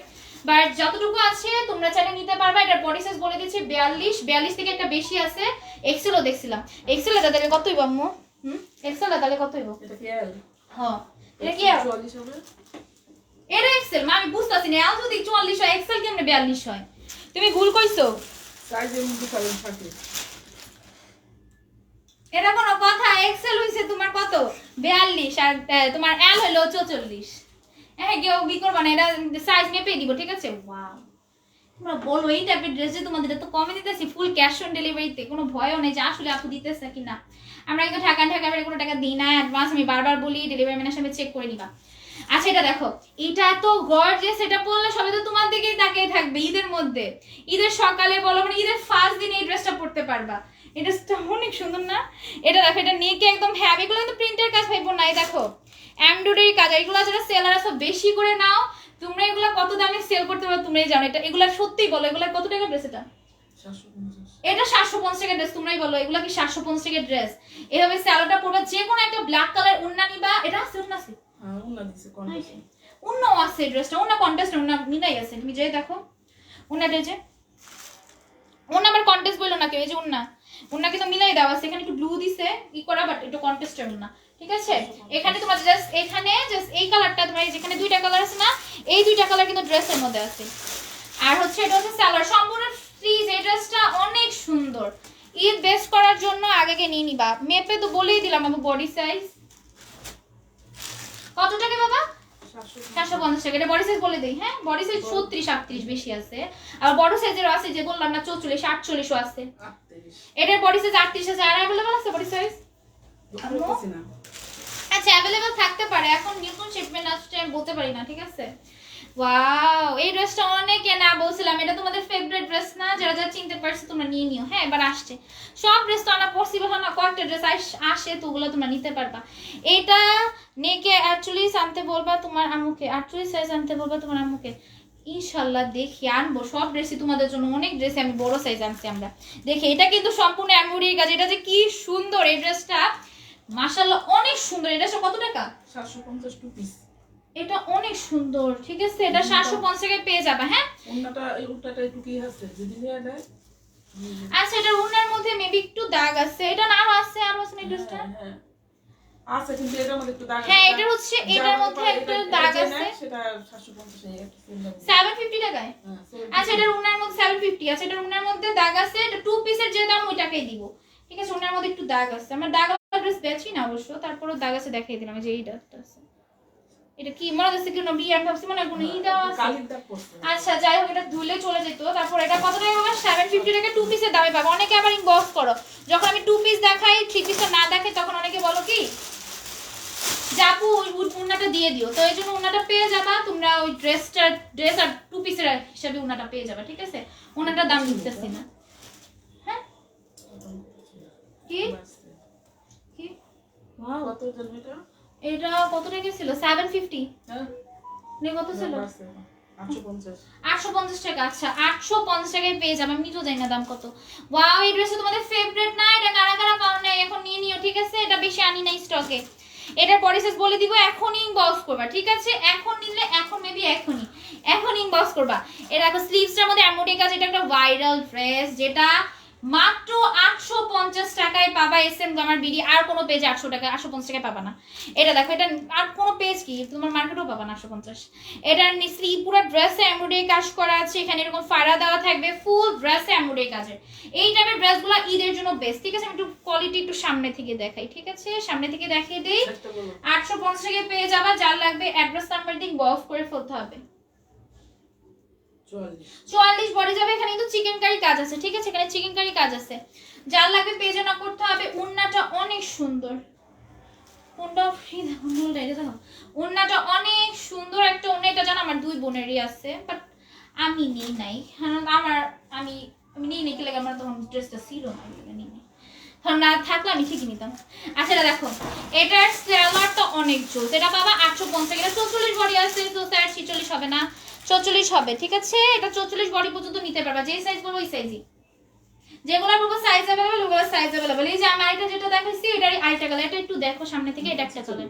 বাট যতটুকু আছে তোমরা চাইলে নিতে পারবা। এটার বডি সাইজ বলে দিচ্ছি 42 থেকে একটা বেশি আছে, এক্সেলও দেখছিলাম। এক্সেলটা তাহলে কত হইব আম্মু? এক্সেলটা তাহলে কত হইব? এটা কি এল হ্যাঁ এটা কি আর 44 হবে এটা এক্সেল, আমি বুঝতাছি না, এল যদি 44 হয় এক্সেল কেমনে 42 হয়? তুমি ভুল কইছো, সাইজের মধ্যে কারণ থাকে এটা কোনো কথা? এক্সেল হইছে তোমার কত 42 আর তোমার এল হলো 44। হ্যাঁ কেউ বি করবা না, এটা সাইজ মেপে দিব, ঠিক আছে? ওয়াও তোমরা বলো এই টাইপের ড্রেস যে তোমাদের তো কমে দিতেছি, ফুল ক্যাশ অন ডেলিভারিতে, কোনো ভয়ও নেই যে আসলে আপু দিতেছে কিনা। আমরা কিন্তু ঢাকা কোনো টাকা দিই না অ্যাডভান্স, আমি বারবার বলি ডেলিভারি ম্যানের সাথে চেক করে নিবা। আচ্ছা এটা দেখো, এটা এত গর্জিয়াস, এটা পরলে সবাই তো তোমার দিকেই তাকিয়ে থাকবে। ঈদের মধ্যে, ঈদের সকালে বলো মানে ঈদের ফার্স্ট দিন এই ড্রেসটা পরতে পারবা। এই ড্রেসটা অনেক সুন্দর না? এটা দেখো এটা নেকে একদম হ্যাভি, এগুলো কিন্তু প্রিন্টের কাজ ভাইবো না, এই দেখো এমব্রয়ডারি কাজ। এগুলো যারা সেলার সব বেশি করে নাও, তোমরা এগুলা কত দামে সেল করতে পারো তোমরাই জানো। এটা এগুলা সত্যিই বলো, এগুলা কত টাকা ড্রেস? এটা 750 টাকা ড্রেস, তোমরাই বলো এগুলা কি 750 টাকা ড্রেস? এভাবে স্যালোটা পরবা, যে কোনো একটা ব্ল্যাক কালার ওন্না নিবা। এটা আছে ওন্না আছে, হ্যাঁ ওন্না দিছে কন্টেস্ট ওন্নাও আছে, ড্রেসটা ওন্না কন্টেস্ট ওন্না মিলাই আছে, তুমি যে দেখো ওন্নাটা যে ওন্না আবার কন্টেস্ট বললো না কেউ, এই যে ওন্না কিন্তু মিলাই দেওয়া আছে, এখানে একটু ব্লু দিছে ই করা, বাট একটু কন্টেস্টের না, ঠিক আছে? এখানে তোমার জাস্ট এখানে জাস্ট এই কালারটা, তোমার যেখানে দুইটা কালার আছে না, এই দুইটা কালার কিন্তু ড্রেসের মধ্যে আছে। আর হচ্ছে এটা হচ্ছে সালোয়ার সম্পূর্ণ ফ্রিজ। এই ড্রেসটা অনেক সুন্দর, ঈদ বেস্ট করার জন্য আগে নিয়ে নিবা। মেপে তো বলেই দিলাম আমার বডি সাইজ কত টাকা বাবা? 750 টাকা। এটা বডি সাইজ বলে দেই, হ্যাঁ বডি সাইজ 36 38 বেশি আছে, আর বড় সাইজেরও আছে, যে বললাম না 44 48ও আছে। এটার বডি সাইজ 38 আছে। আর अवेलेबल আছে বডি সাইজ? আচ্ছা अवेलेबल থাকতে পারে, এখন নতুন শিপমেন্ট আসছে আমি বলতে পারি না, ঠিক আছে? ওয়াও এই ড্রেসটা অনেকে না বলছিলাম, এটা তোমাদের ফেভারিট ড্রেস না? যারা যারা চিনতে পারছো তোমরা নিয়ে নিও। হ্যাঁ এবার আসছে, সব ড্রেস তো আনা পসিবল হয় না, কয়েকটা ড্রেস আসে তো ওগুলো তোমরা নিতে পারবা। এটা নেকে 48 আনতে বলবা তোমার আম্মুকে, 48 সাইজ আনতে বলবা তোমার আম্মুকে, ইনশাল্লাহ দেখি আনবো সব ড্রেসই তোমাদের জন্য। অনেক ড্রেসে আমি বড় সাইজ আনছি আমরা। দেখি এটা কিন্তু সম্পূর্ণ এমব্রয়ডারি কাজ, এটা যে কি সুন্দর এই ড্রেসটা, মাশাআল্লাহ অনেক সুন্দর। এই ড্রেসটা কত টাকা? 750 টু পিস। এটা অনেক সুন্দর, ঠিক আছে? এটা 750 টাকায় পেয়ে যাবে। হ্যাঁ ওন্নাটা এই উল্টাটা একটু কি আছে যদি নিয়ে দেয়। আচ্ছা এটা ওন্নার মধ্যে মেবি একটু দাগ আছে, এটা না আরো আছে না এই ড্রেসটা? হ্যাঁ আছে কিন্তু এটার মধ্যে একটু দাগ আছে। হ্যাঁ এটার হচ্ছে এটার মধ্যে একটু দাগ আছে, সেটা 750 টাকা একটা সেল দাম 750 টাকায়। আচ্ছা এটার ওন্নার মধ্যে 750 আছে, এটার ওন্নার মধ্যে দাগ আছে, এটা টু পিসের যে দাম ওই টাকাই দিব, ঠিক আছে? ওন্নার মধ্যে একটু দাগ আছে, আমরা দাগ ড্রেস বেচি না অবশ্য, তারপরও দাগ আছে দেখিয়ে দিলাম, যে এই দাগটা আছে। এটা কি মনে হচ্ছে কি নবী? আমি ভাবছি মনে কোনো ই দেওয়া আছে। আচ্ছা যাই হোক এটা ধুলে চলে যেত। তারপর এটা কত টাকা পাবা? 750 টাকা টু পিসের দামে পাবো। অনেকে আবার ইনবক্স করো, যখন আমি টু পিস দেখাই থ্রি পিসটা না দেখাই তখন অনেকে বলো কি যে আপু ওই উন্নাটা দিয়ে দিও, তো এই জন্য উন্নাটা পেয়ে যাবা তোমরা, ওই ড্রেস আর টু পিসের হিসাবে উন্নাটা পেয়ে যাবা, ঠিক আছে? উন্নাটার দাম দিতেছি না। হ্যাঁ কি কি ওয়াও কত জন এটা? এটা কত টাকা ছিল? 750। হ্যাঁ নে কত ছিল? 850 850 টাকা। আচ্ছা 850 টাকায় পেয়ে যাবে, আমি তো জানি না দাম কত। ওয়াও এই ড্রেসটা তোমাদের ফেভারিট না? এটা কারা কারা পাও না এখন নিয়ে নিও, ঠিক আছে? এটা বেশি আনি নাই স্টকে। এটার বডি সাইজ বলে দিব, এখনই ইনবক্স করবা, ঠিক আছে? এখন নিলে এখন মেবি এখন ইনবক্স করবা। এর দেখো স্লিভসটার মধ্যে এমব্রয়ডারি কাজ, এটা একটা ভাইরাল ড্রেস যেটা মাত্র 850 টাকায় পাবা এসএম গামার বিডি। আর কোনো পেজে 800 টাকা 850 টাকায় পাবা না। এটা দেখো, এটা আর কোনো পেজ কি তোমার মার্কেটেও পাবা না 850। এটার নিচে পুরো ড্রেসে এমব্রয়ডারি কাজ করা আছে, এখানে এরকম ফাড়া দেওয়া থাকবে, ফুল ড্রেসে এমব্রয়ডারি কাজের। এই টাইপের ড্রেসগুলো ঈদের জন্য বেস্ট, ঠিক আছে? আমি একটু কোয়ালিটি একটু সামনে থেকে দেখাই, ঠিক আছে? সামনে থেকে দেখিয়ে দেই। 850 টাকায় পেয়ে যাবা। যার লাগবে অ্যাড্রেস নাম্বার দিন বক্স করে ফেলতে হবে। 44 বডি যাবে। এখানে কিন্তু চিকেন কারি কাজ আছে, ঠিক আছে? এখানে চিকেন কারি কাজ আছে। যার লাগবে পেজে না করতে হবে। ওন্নাটা অনেক সুন্দর, ওন্নাটা অনেক সুন্দর একটা ওন্না। এটা জানো আমার 2 বোনেরই আছে, বাট আমি নিই নাই, কারণ আমি নিই নাকি লাগে আমার তখন ড্রেসটা ছিল না, নিই নাই। কারণ না থাকলে আমি ঠিকই নিতাম। আচ্ছা এটা দেখো, এটার সেলারটা অনেক জোস। এটা বাবা 850। এটা 44 বডি আছে, তো স্যার 46 হবে না, 44 হবে, ঠিক আছে? এটা 44 বডি পর্যন্ত নিতে পারবা। যে সাইজ বলবো ওই সাইজই, যেগুলো বলবো সাইজ अवेलेबल ওগুলো সাইজ अवेलेबल। এই যে আমার এটা যেটা দেখাইছি এটারই আইটা কালার। এটা একটু দেখো সামনে থেকে, এটা একটা কালার।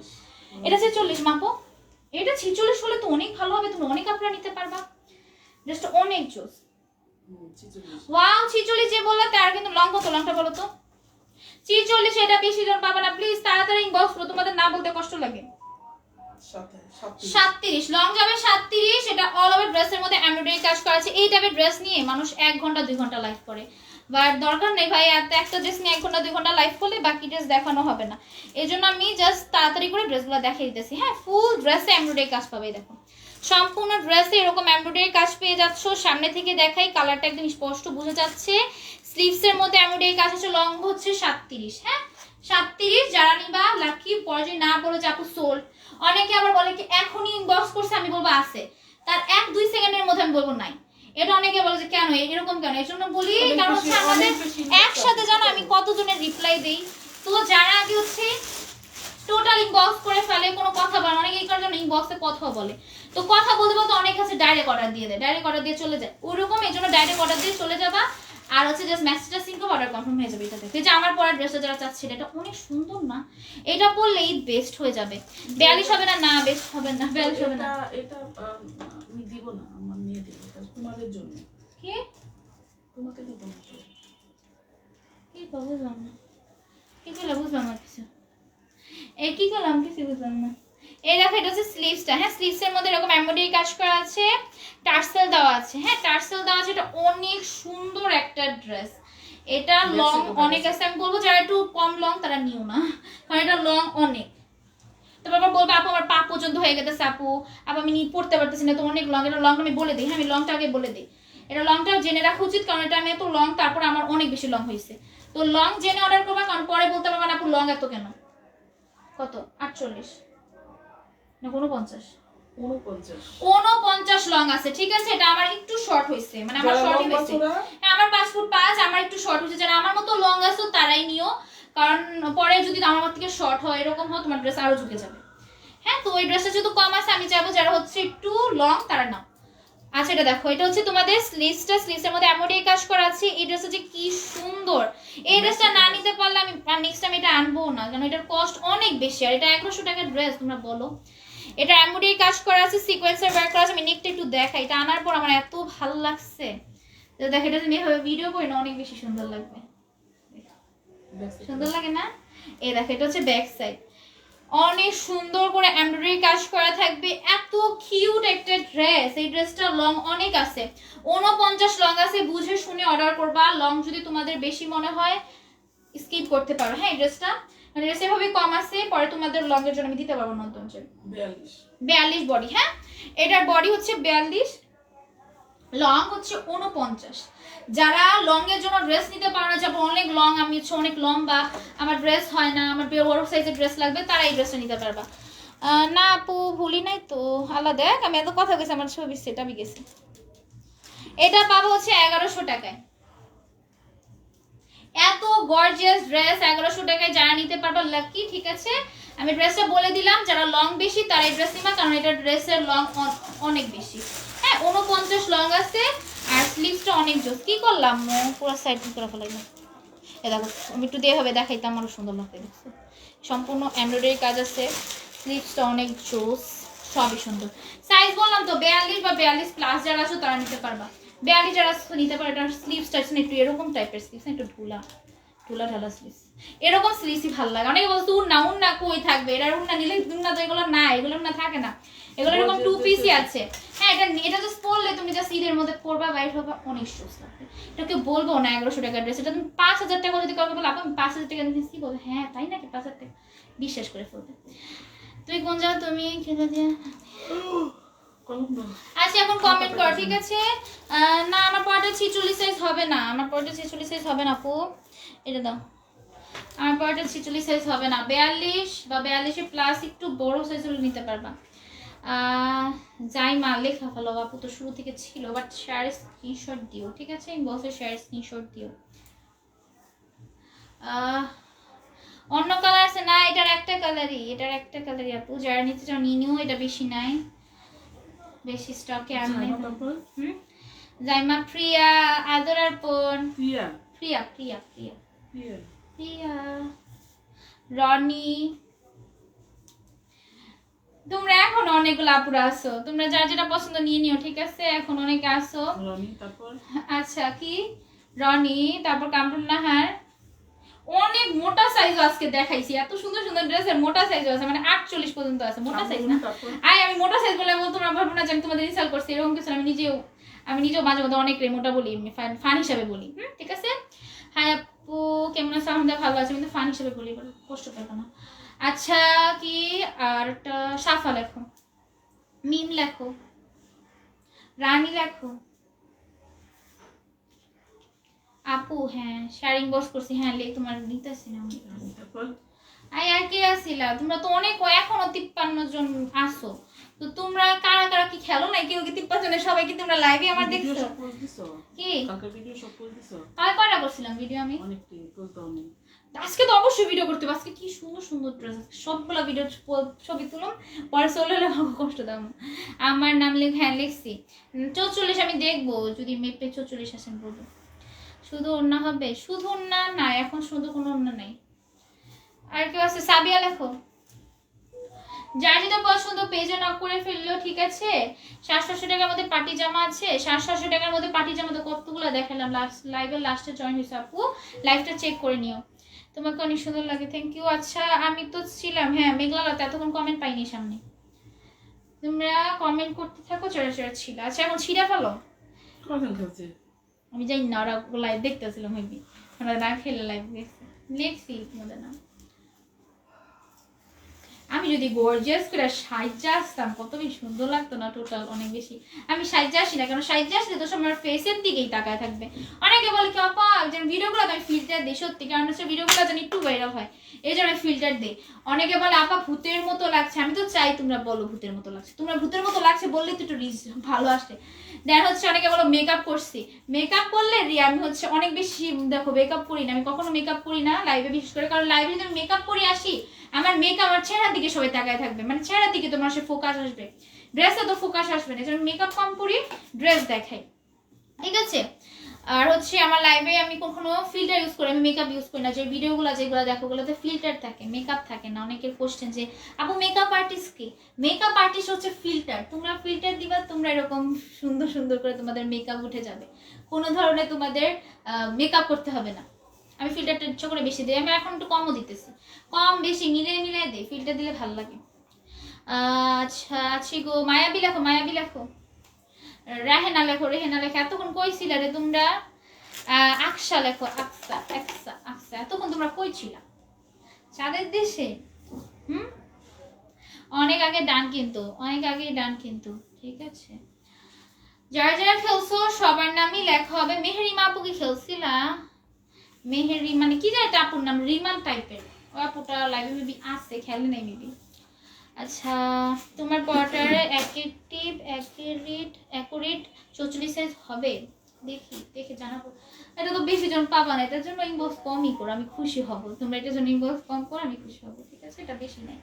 এটা 46 মাপো। এটা 46 হলে তো অনেক ভালো হবে, তুমি অনেক কাপড় নিতে পারবা। জাস্ট অনেক জোস। ওয়াও 46 যে বললা তার কিন্তু লং কত? লংটা বলো তো। 46 এটা বেশি জন পাবা না, প্লিজ তাড়াতাড়ি ইনবক্স করো, তোমাদের না বলতে কষ্ট লাগে। 37 লং যাবে 37। এটা অল ওভার ড্রেসের মধ্যে এমব্রয়ডারি কাজ করা আছে। এই টাইপের ড্রেস নিয়ে মানুষ 1 ঘন্টা 2 ঘন্টা লাইভ করে, বাট দরকার নেই ভাই। একটা ড্রেস নিয়ে 1 ঘন্টা 2 ঘন্টা লাইভ করলে বাকি ড্রেস দেখানো হবে না। এজন্য আমি জাস্ট তাড়াতাড়ি করে ড্রেসগুলো দেখিয়ে দিতেছি। হ্যাঁ, ফুল ড্রেসে এমব্রয়ডারি কাজ পাবে। দেখো সম্পূর্ণ ড্রেসে এরকম এমব্রয়ডারি কাজ পেয়ে যাচ্ছ। সামনে থেকে দেখাই, কালারটা একদম স্পষ্ট বোঝা যাচ্ছে। স্লিভসের মধ্যে এমব্রয়ডারি কাজ আছে। লং হচ্ছে 37। হ্যাঁ 37। যারা নিবা লাকি, পরে না বলো যে আপু সোল্ড। অনেকে আবার বলে কি এখনই ইনবক্স করছে, আমি বলবো আছে, তার 1-2 সেকেন্ডের মধ্যে আমি বলবো নাই। এটা অনেকে বলে যে কেন এরকম কেন, এর জন্য বলি কারণ হচ্ছে আমাদের একসাথে জানো আমি কতজনের রিপ্লাই দেই। তো যারা আগে হচ্ছে টোটাল ইনবক্স করে ফেলে, কোনো কথা বলে, অনেকে এই কারণে ইনবক্সে কথা বলে, তো কথা বলতে বলতে অনেক কাছে ডাইরেক্ট অর্ডার দিয়ে দেয়, ডাইরেক্ট অর্ডার দিয়ে চলে যায়। ওরকম এই জন্য ডাইরেক্ট অর্ডার দিয়ে চলে যাবা। আর হচ্ছে জাস্ট মেসেজটা সিঙ্ক অর্ডার কনফার্ম হয়ে যাবে। এটা দেখে যে আমার পরা ড্রেসটা যারা চাচ্ছিল, এটা অনেক সুন্দর না? এটা পরলেই বেস্ট হয়ে যাবে। 42 হবে না? না বেস্ট হবে না, 42 হবে না। এটা আমি দিব না, আমার নিয়ে দিব, তোমাদের জন্য। কি তোমাকে দিব না। কি বুঝলাম না, কি করলাম বুঝলাম না কিছু। এই কি করলাম কিছু বুঝলাম না। এই দেখো এটা হচ্ছে স্লিভসটা। হ্যাঁ স্লিভসের মধ্যে এরকম এমব্রয়ডারি কাজ করা আছে, টার্সেল দেওয়া আছে। হ্যাঁ টার্সেল দেওয়া আছে। এটা অনেক সুন্দর একটা ড্রেস। এটা লং অনেক আছে। আমি বলবো যারা একটু কম লং তারা নিও না, কারণ এটা লং অনেক। তো বাবা বলবে আপু আমার পা পর্যন্ত হয়ে গেছে, আপু আমি পড়তে পারতেছি না, তো অনেক লং। এটা লং আমি বলে দিই। হ্যাঁ আমি লংটা আগে বলে দিই। এটা লংটা জেনে রাখা উচিত, কারণ এটা আমি এত লং, তারপর আমার অনেক বেশি লং হয়েছে। তো লং জেনে অর্ডার করবা, কারণ পরে বলতে পারবা না আপু লং এত কেন। কত 48 না 49? 49 লং আছে, ঠিক আছে? এটা আমার একটু শর্ট হইছে, মানে আমার শর্টই হইছে। আমার 5 ফুট 5, আমার একটু শর্ট হইছে। যারা আমার মতো লং আছে তারাই নিও, কারণ পরে যদি আমার মত থেকে শর্ট হয় এরকম হয় তোমার ড্রেস আরো ঝুঁকে যাবে। হ্যাঁ তো ওই ড্রেসটা যেহেতু কম আছে, আমি চাইবো যারা হচ্ছে একটু লং তারা নাও। আচ্ছা এটা দেখো, এটা হচ্ছে তোমাদের স্লিভসটা। স্লিভসের মধ্যে এমব্রয়ডারি কাজ করা আছে। এই ড্রেসটা যে কি সুন্দর। এই ড্রেসটা না নিতে পারলে আমি নেক্সট টাইম এটা আনবো না, কারণ এটার কস্ট অনেক বেশি। আর এটা 1100 টাকার ড্রেস, তোমরা বলো। এটা এমব্রয়ডারি কাজ করা আছে, সিকোয়েন্সের ওয়ার্ক করা আছে। আমি নেকটা একটু দেখাই। এটা আনার পর আমার এত ভালো লাগছে। তো দেখো এটা তুমি এভাবে ভিডিও করি না, অনেক বেশি সুন্দর লাগবে। সুন্দর লাগে না? এই দেখো এটা হচ্ছে ব্যাক সাইড। অনেক সুন্দর করে এমব্রয়ডারি কাজ করা থাকবে। এত কিউট একটা ড্রেস। এই ড্রেসটা লং অনেক আছে, 49 লং আছে। বুঝে শুনে অর্ডার করবা। লং যদি তোমাদের বেশি মনে হয় স্কিপ করতে পারো। হ্যাঁ এই ড্রেসটা মানে ড্রেস এভাবে কম আছে, পরে তোমাদের লং এর জন্য আমি দিতে পারবো নতুন 42 বডি। হ্যাঁ এটার বডি হচ্ছে 42, লং হচ্ছে 49। যারা লং এর জন্য ড্রেস নিতে পারো না, যাবো অনেক লং, আমি হচ্ছে অনেক লম্বা, আমার ড্রেস হয় না, আমার বড় সাইজের ড্রেস লাগবে, তারা এই ড্রেসটা নিতে পারবা। না আপু ভুলি নাই তো, আলাদা দেখ আমি এত কথা গেছি, আমার ছবি সেট আমি গেছি। এটা পাবো হচ্ছে 1100 টাকায়। এত গর্জিয়াস ড্রেস 1100 টাকায় যারা নিতে পারবা লাকি, ঠিক আছে? আমি ড্রেসটা বলে দিলাম, যারা লং বেশি তারা এই ড্রেস নিবা, কারণ এটা ড্রেসের লং অনেক বেশি। হ্যাঁ 49 লং আছে। আর স্লিভসটা অনেক জোস। কি করলাম পুরো সাইড করে ফেলাইলাম। এ দেখো আমি একটু দিয়ে হবে দেখাইতাম, আরো সুন্দর লাগতে। দেখছো সম্পূর্ণ এমব্রয়ডারি কাজ আছে। স্লিভসটা অনেক জোস, সবই সুন্দর। সাইজ বললাম তো 42 বা 42 প্লাস যারা আছো তারা নিতে পারবা। 42 যারা নিতে পারে এটা স্লিভসটা একটু এরকম টাইপের স্লিভস, একটু ঢুলা ঢালা স্লিভস, এরকম স্লিভসই ভালো লাগে। অনেকে বলছে উন্না কই থাকবে, এটা উন্না নিলে উন্না তো এগুলো না, এগুলো উন্না থাকে না, এগুলো এরকম 2 পিসই আছে। হ্যাঁ এটা জাস্ট পরলে তুমি জাস্ট ঈদের মধ্যে পরবা, বাইরে হবা, অনেক সুস লাগবে। এটাকে বলবো না 1100 টাকার ড্রেস, এটা তুমি 5000 টাকা যদি কাউকে বলো আপু আমি 5000 টাকা নিয়েছি, বলবে হ্যাঁ তাই নাকি 5000 টাকা, বিশ্বাস করে ফেলবে। তুমি কোন যাও, তুমি খেলে দিয়া আচ্ছা এখন কমেন্ট করো, ঠিক আছে? না আমার পরটা 46 সাইজ হবে না, আমার পরটা 46 সাইজ হবে না আপু, এটা দাও। আমার পরটা 46 সাইজ হবে না, 42 বা 42 প্লাস একটু বড় সাইজ হলে নিতে পারবা। যাই মা লেখা ফেলো আপু, তো শুরু থেকে ছিল, বাট শেয়ার স্ক্রিনশট দিও, ঠিক আছে? বসে শেয়ার স্ক্রিনশট দিও। অন্য কালার আছে না, এটার একটা কালারই আপু, যারা নিতে চাও নিয়ে নিও, এটা বেশি নাই, বেশি স্টকে আর নেই। জাইমা প্রিয়া আদরার পন প্রিয়া রনি, তোমরা এখন অনেকগুলো আপুরা আসো, তোমরা যার যেটা পছন্দ নিয়ে নিও, ঠিক আছে? এখন অনেকে আসো। আচ্ছা কি রনি, তারপর কামরুল নাহার, অনেক মোটা সাইজ আজকে দেখাইছি, এত সুন্দর সুন্দর ড্রেসের মোটা সাইজ আছে, মানে 48 পর্যন্ত আছে, মোটা সাইজ না। আমি মোটা সাইজ বলে তোমরা ভাবো না যে আমি তোমাদের ইনসাল্ট করছি, এরকম কিছু। আমি নিজেও মাঝে মধ্যে অনেক মোটা বলি, এমনি ফান হিসাবে বলি, ঠিক আছে? হাই আপু কেমন আছো? আমাদের ভালো আছে, কিন্তু ফান হিসাবে বলি, কষ্ট পেও না। আচ্ছা কি আর একটা সাফা লেখো, মিম লেখো, রানী লেখো আপু। হ্যাঁ শাড়ি বস করছি, হ্যাঁ লে তোমার নিতেছি না আর কে আসিলা? তোমরা তো অনেক, এখনো 53 জন আসো, তো তোমরা কারা কারা কি খেলো না? কেউ কি 53 জনের সবাই কি তোমরা লাইভে আমার দেখছো? কি কালকে ভিডিও সব পোস্ট দিছো? কয়টা করছিলাম ভিডিও আমি? অনেকটি বলতো আমি। আজকে তো অবশ্যই ভিডিও করতে হবে, আজকে কি সুন্দর সুন্দর ড্রেস, সবগুলা ভিডিও ছবি তুলুম, পরে চলে এলে কষ্ট দাম। আমার নাম হ্যাঁ লিখছি 44, আমি দেখবো যদি মেপে 44 আসেন বলবো। শুধু ওড়না হবে? শুধু ওড়না না, এখন শুধু কোনো ওড়না নাই। আর কেউ আছে? সাবিয়া লেখো, যার যেটা পছন্দ পেজে নক করে ফেললো, ঠিক আছে? 700 টাকার মধ্যে পার্টি জামা আছে, 700 টাকার মধ্যে পার্টি জামা তো কতগুলো দেখালাম, লাইভের লাস্টে জয়েন হয়েছে আপু, লাইভটা চেক করে নিও। তোমাকে অনেক সুন্দর লাগে, থ্যাংক ইউ। আচ্ছা আমি তো ছিলাম, হ্যাঁ মেঘলালতা, এতক্ষণ কমেন্ট পাইনি সামনে, তোমরা কমেন্ট করতে থাকো, চড়া ছিল। আচ্ছা এখন ছিঁড়া ফেলো, আমি জানি না, ওরা লাইভ দেখতেছিলাম, মেবি ওরা না খেলে লাইভ দেখছি তোমাদের নাম। আমি যদি গর্জিয়াস করে সাইজা আসতাম কত বেশি সুন্দর লাগতো না, টোটাল অনেক বেশি। আমি সাইজা আসি না, কারণ সাইজা আসলে তো আমার ফেসের দিকেই তাকায় থাকবে। অনেকে বলে কি আপা যেন ভিডিওগুলো আমি ফিল্টার দিই, সত্যি কারণ হচ্ছে ভিডিওগুলো যেন একটু ভাইরাল হয়, এই জন্য আমি ফিল্টার দিই। অনেকে বলে আপা ভূতের মতো লাগছে, আমি তো চাই তোমরা বলো ভূতের মতো লাগছে, তোমরা ভূতের মতো লাগছে বললে তো একটু রিচ ভালো আসে। দেন হচ্ছে অনেকে বলো মেকআপ করছি, মেকআপ করলে আমি হচ্ছে অনেক বেশি, দেখো মেকআপ করি না, আমি কখনো মেকআপ করি না লাইভে, বিশেষ করে কারণ লাইভে যদি মেকআপ করে আসি আমার মেকআপ আমার চেহারার দিকে সবাই তাকায় থাকবে, মানে চেহারার দিকে তোমার সে ফোকাস আসবে, ড্রেসে তো ফোকাস আসবে না, যেন মেকআপ কম করি, ড্রেস দেখাই, ঠিক আছে? আর হচ্ছে আমার লাইভে আমি কখনো ফিল্টার ইউজ করি, আমি মেকআপ ইউজ করি না, যে ভিডিওগুলো যেগুলো দেখো ওগুলোতে ফিল্টার থাকে, মেকআপ থাকে না। অনেকের কোশ্চেন যে আপু মেকআপ আর্টিস্ট কি? মেকআপ আর্টিস্ট হচ্ছে ফিল্টার, তোমরা ফিল্টার দিবা, তোমরা এরকম সুন্দর সুন্দর করে তোমাদের মেকআপ উঠে যাবে, কোনো ধরনের তোমাদের মেকআপ করতে হবে না। আমি ফিল্টারটা ইচ্ছা করে বেশি দিই, আমি এখন একটু কমও দিতেছি, কম বেশি মিলিয়ে মিলিয়ে দিই, ফিল্টার দিলে ভালো লাগে। আচ্ছা আছি গো, মায়াবী লেখো, মায়াবী লেখো, রেহেনা লেখো, রেহেনা লেখো, এতক্ষণ কইছিলা রে তোমরা? আকসা লেখো, আকসা আকসা আকসা, এতক্ষণ তোমরা কই ছিলা? চাঁদের দেশে? অনেক আগে ডান, কিন্তু অনেক আগেই ডান কিন্তু, ঠিক আছে? যারা যারা খেলছো সবার নামই লেখা হবে। মেহেরিমা আপু কি খেলছিলা? মেহেরি মানে কি জানি আপুর নাম, রিমান টাইপের, ওই আপুটা লাইভে মেবি আছে, খেলে নাই মেবি। আচ্ছা তোমার পড়াটার অ্যাকুরেট 44 সাইজ হবে? দেখে জানাবো। এটা তো বেশি জন পাবা না, এটার জন্য ইনবক্স কমই করো, আমি খুশি হব। তোমরা এটার জন্য ইনবক্স কম করো, আমি খুশি হব, ঠিক আছে? এটা বেশি নাই।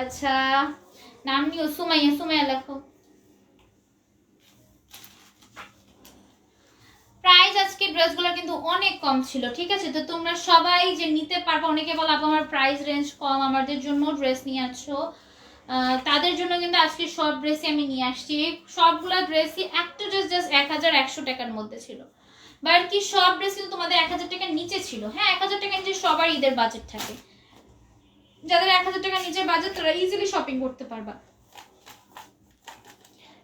আচ্ছা নাম নিও, সুমাইয়া, সুমাইয়া লেখো। প্রাইস আজকে ড্রেসগুলো কিন্তু অনেক কম ছিল, ঠিক আছে? তো তোমরা সবাই যে নিতে পারবে, অনেকে বলো আপু আমার প্রাইস রেঞ্জ কম, আমাদের জন্য ড্রেস নিয়ে আসছো, তাদের জন্য কিন্তু আজকে সব ড্রেসই আমি নিয়ে আসছি। এই সবগুলা ড্রেসই একটা ড্রেস জাস্ট 1100 টাকার মধ্যে ছিল, বাট কি সব ড্রেস কিন্তু তোমাদের 1000 টাকার নিচে ছিল। হ্যাঁ, 1000 টাকার নিচে সবার ঈদের বাজেট থাকে, যাদের 1000 টাকার নিচে বাজেট তারা ইজিলি শপিং করতে পারবা।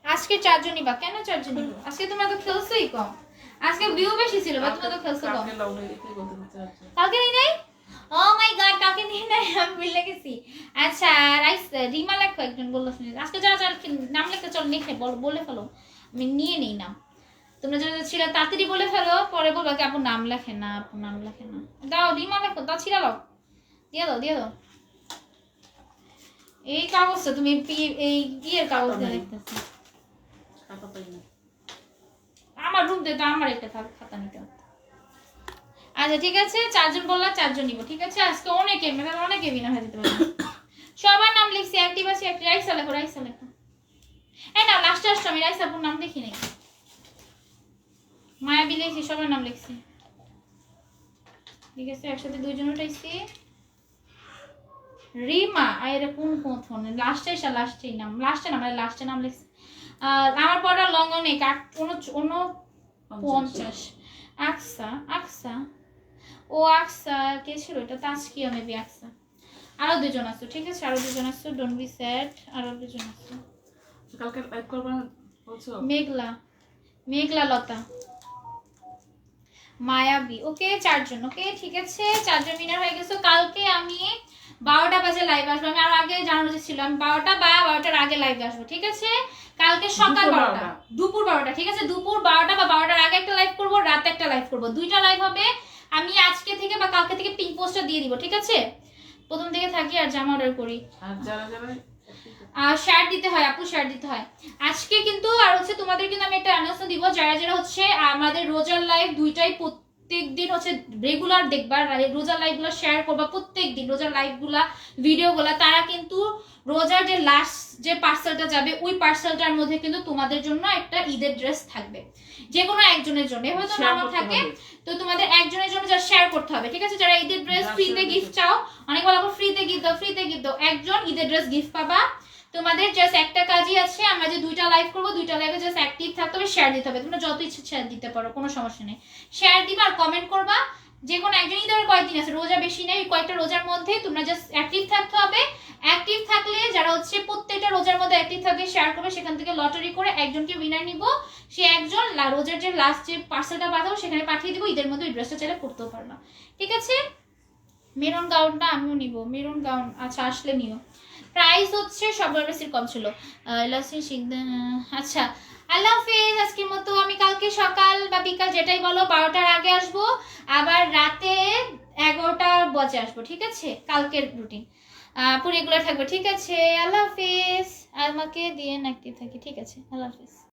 আজকে 4 জন নিবা, কেন 4 জন নিবা? আজকে তোমরা তো খেলছোই কম, আজকে ভিউ বেশি ছিল, বা তোমরা তো খেলছো কম। কালকে লাউনে কি বলতে চাচ্ছ? কালকে নেই নাই? ও মাই গড, কালকে নেই নাই, আমি ভুলে গেছি। আচ্ছা, রাইস রিমা লেখো, একজন বললো শুনে। আজকে যারা যারা নাম লিখতে চল লিখে বলে ফেলো, আমি নিয়ে নেই নাম। তোমরা যারা ছিল তাড়াতাড়ি বলে ফেলো, পরে বলবা কি আপু নাম লেখে না, আপু নাম লেখে না। দাও রিমা লেখো, দাও ছিড়া দাও, দিয়ে দাও দিয়ে দাও। এই কাগজটা তুমি এই ইয়ের কাগজ দিয়ে লিখতেছো। খাতা পাই না। আমার রুম থেকে আমার একটা খাতা নিতে হবে। আচ্ছা ঠিক আছে, 4 জন বললা, 4 জন নিব, ঠিক আছে। আজকে অনেকে মানে অনেকে বিনা হয়ে যেতে পারে। সবার নাম লিখছি, অ্যাক্টিভ আছে, একটা রাইসা লেখো, রাইসা লেখো। এই না লাস্টে আসছো, আমি রাইসা আপুর নাম দেখি নাই। মায়াবী লিখছি, সবার নাম লিখছি, ঠিক আছে। একসাথে 2 জন উঠাইছি। রিমা আরে কোন কোন লাস্টে লাস্টেই নাম, লাস্টে না মানে লাস্টে নাম লিখছি। আমার পড়া লং অনেক 49 আকসা আকসা ও আকসা কে ছিল এটা? তাসকিয়া মেবি আকসা। আরো 2 জন আছো, ঠিক আছে, আরো 2 জন আছো, ডোন্ট বি স্যাড। আরো 2 জন আছো। কালকে লাইভ করব না বলছো? মেঘলা লতা, মায়াবী, ওকে 4 জন, ওকে ঠিক আছে। 4 জন উইনার হয়ে গেছে। কালকে আমি 12টা বাজে লাইভ আসবো, আমি আর আগে জানানো ছিল, আমি 12টা বা 12টার আগে লাইভ আসবো, ঠিক আছে। কালকে সকাল 12টা, দুপুর 12টা, ঠিক আছে। দুপুর 12টা বা 12টার আগে একটা লাইভ করবো, রাতে একটা লাইভ করবো, 2টা লাইভ হবে। আমি আজকে থেকে বা কালকে থেকে পিন পোস্টটা দিয়ে দিব, ঠিক আছে। প্রথম থেকে থাকি আর জামা অর্ডার করি, আর যারা যারা আর শার্ট দিতে হয় আপু, শার্ট দিতে হয় আজকে কিন্তু। আর হচ্ছে তোমাদের কিন্তু আমি একটা অ্যানাউন্সমেন্ট দিব, যারা যারা হচ্ছে আমাদের রোজার লাইভ দুইটাই প্রত্যেকদিন হচ্ছে রেগুলার দেখবা, রোজার লাইভগুলো শেয়ার করবা প্রত্যেকদিন, রোজার লাইভগুলা ভিডিওগুলা, তারা কিন্তু রোজার যে লাস্ট যে পার্সেলটা যাবে ওই পার্সেলটার মধ্যে কিন্তু তোমাদের জন্য একটা ঈদের ড্রেস থাকবে, যে কোনো একজনের জন্য, হয়তো নামও থাকে। তো তোমাদের একজনের জন্য যা শেয়ার করতে হবে, ঠিক আছে। যারা ঈদের ড্রেস ফ্রিতে গিফট চাও, অনেক বলা ফ্রিতে গিফট দাও, ফ্রিতে গিফট দাও, একজন ঈদের ড্রেস গিফট পাবা। তোমাদের জাস্ট একটা কাজই আছে, আমরা যে 2টা লাইভ করবো, 2টা লাইভে জাস্ট অ্যাক্টিভ থাকতে হবে, শেয়ার দিতে হবে। তোমরা যত ইচ্ছে শেয়ার দিতে পারো, কোনো সমস্যা নেই। শেয়ার দিবা আর কমেন্ট করবা, যে কোনো একজনই ধরে কয়েকদিন আছে, রোজা বেশি নেই, কয়েকটা রোজার মধ্যে তোমরা জাস্ট অ্যাক্টিভ থাকতে হবে। অ্যাক্টিভ থাকলে যারা হচ্ছে প্রত্যেকটা রোজার মধ্যে অ্যাক্টিভ থাকবে, শেয়ার করবে, সেখান থেকে লটারি করে একজনকে উইনার নিব। সে একজন রোজার যে লাস্ট যে পার্সেলটা পাঠাবো সেখানে পাঠিয়ে দিব, ঈদের মধ্যে ওই ড্রেসটা চাইলে পরতেও পারবা, ঠিক আছে। মেরুন গাউনটা আমিও নিব, মেরুন গাউন, আচ্ছা আসলে নিও। প্রাইস হচ্ছে সবার বেশি কম ছিল। আচ্ছা আল্লাহ হাফেজ আজকের মতো। আমি কালকে সকাল বা বিকাল যেটাই বলো 12টার আগে আসবো, আবার রাতে 11টা বাজে আসবো, ঠিক আছে। কালকের রুটিন পুরো রেগুলার থাকবে, ঠিক আছে। আল্লাহ হাফেজ, আমাকে দিয়ে নাকতে থাকি, ঠিক আছে। আল্লাহ হাফেজ।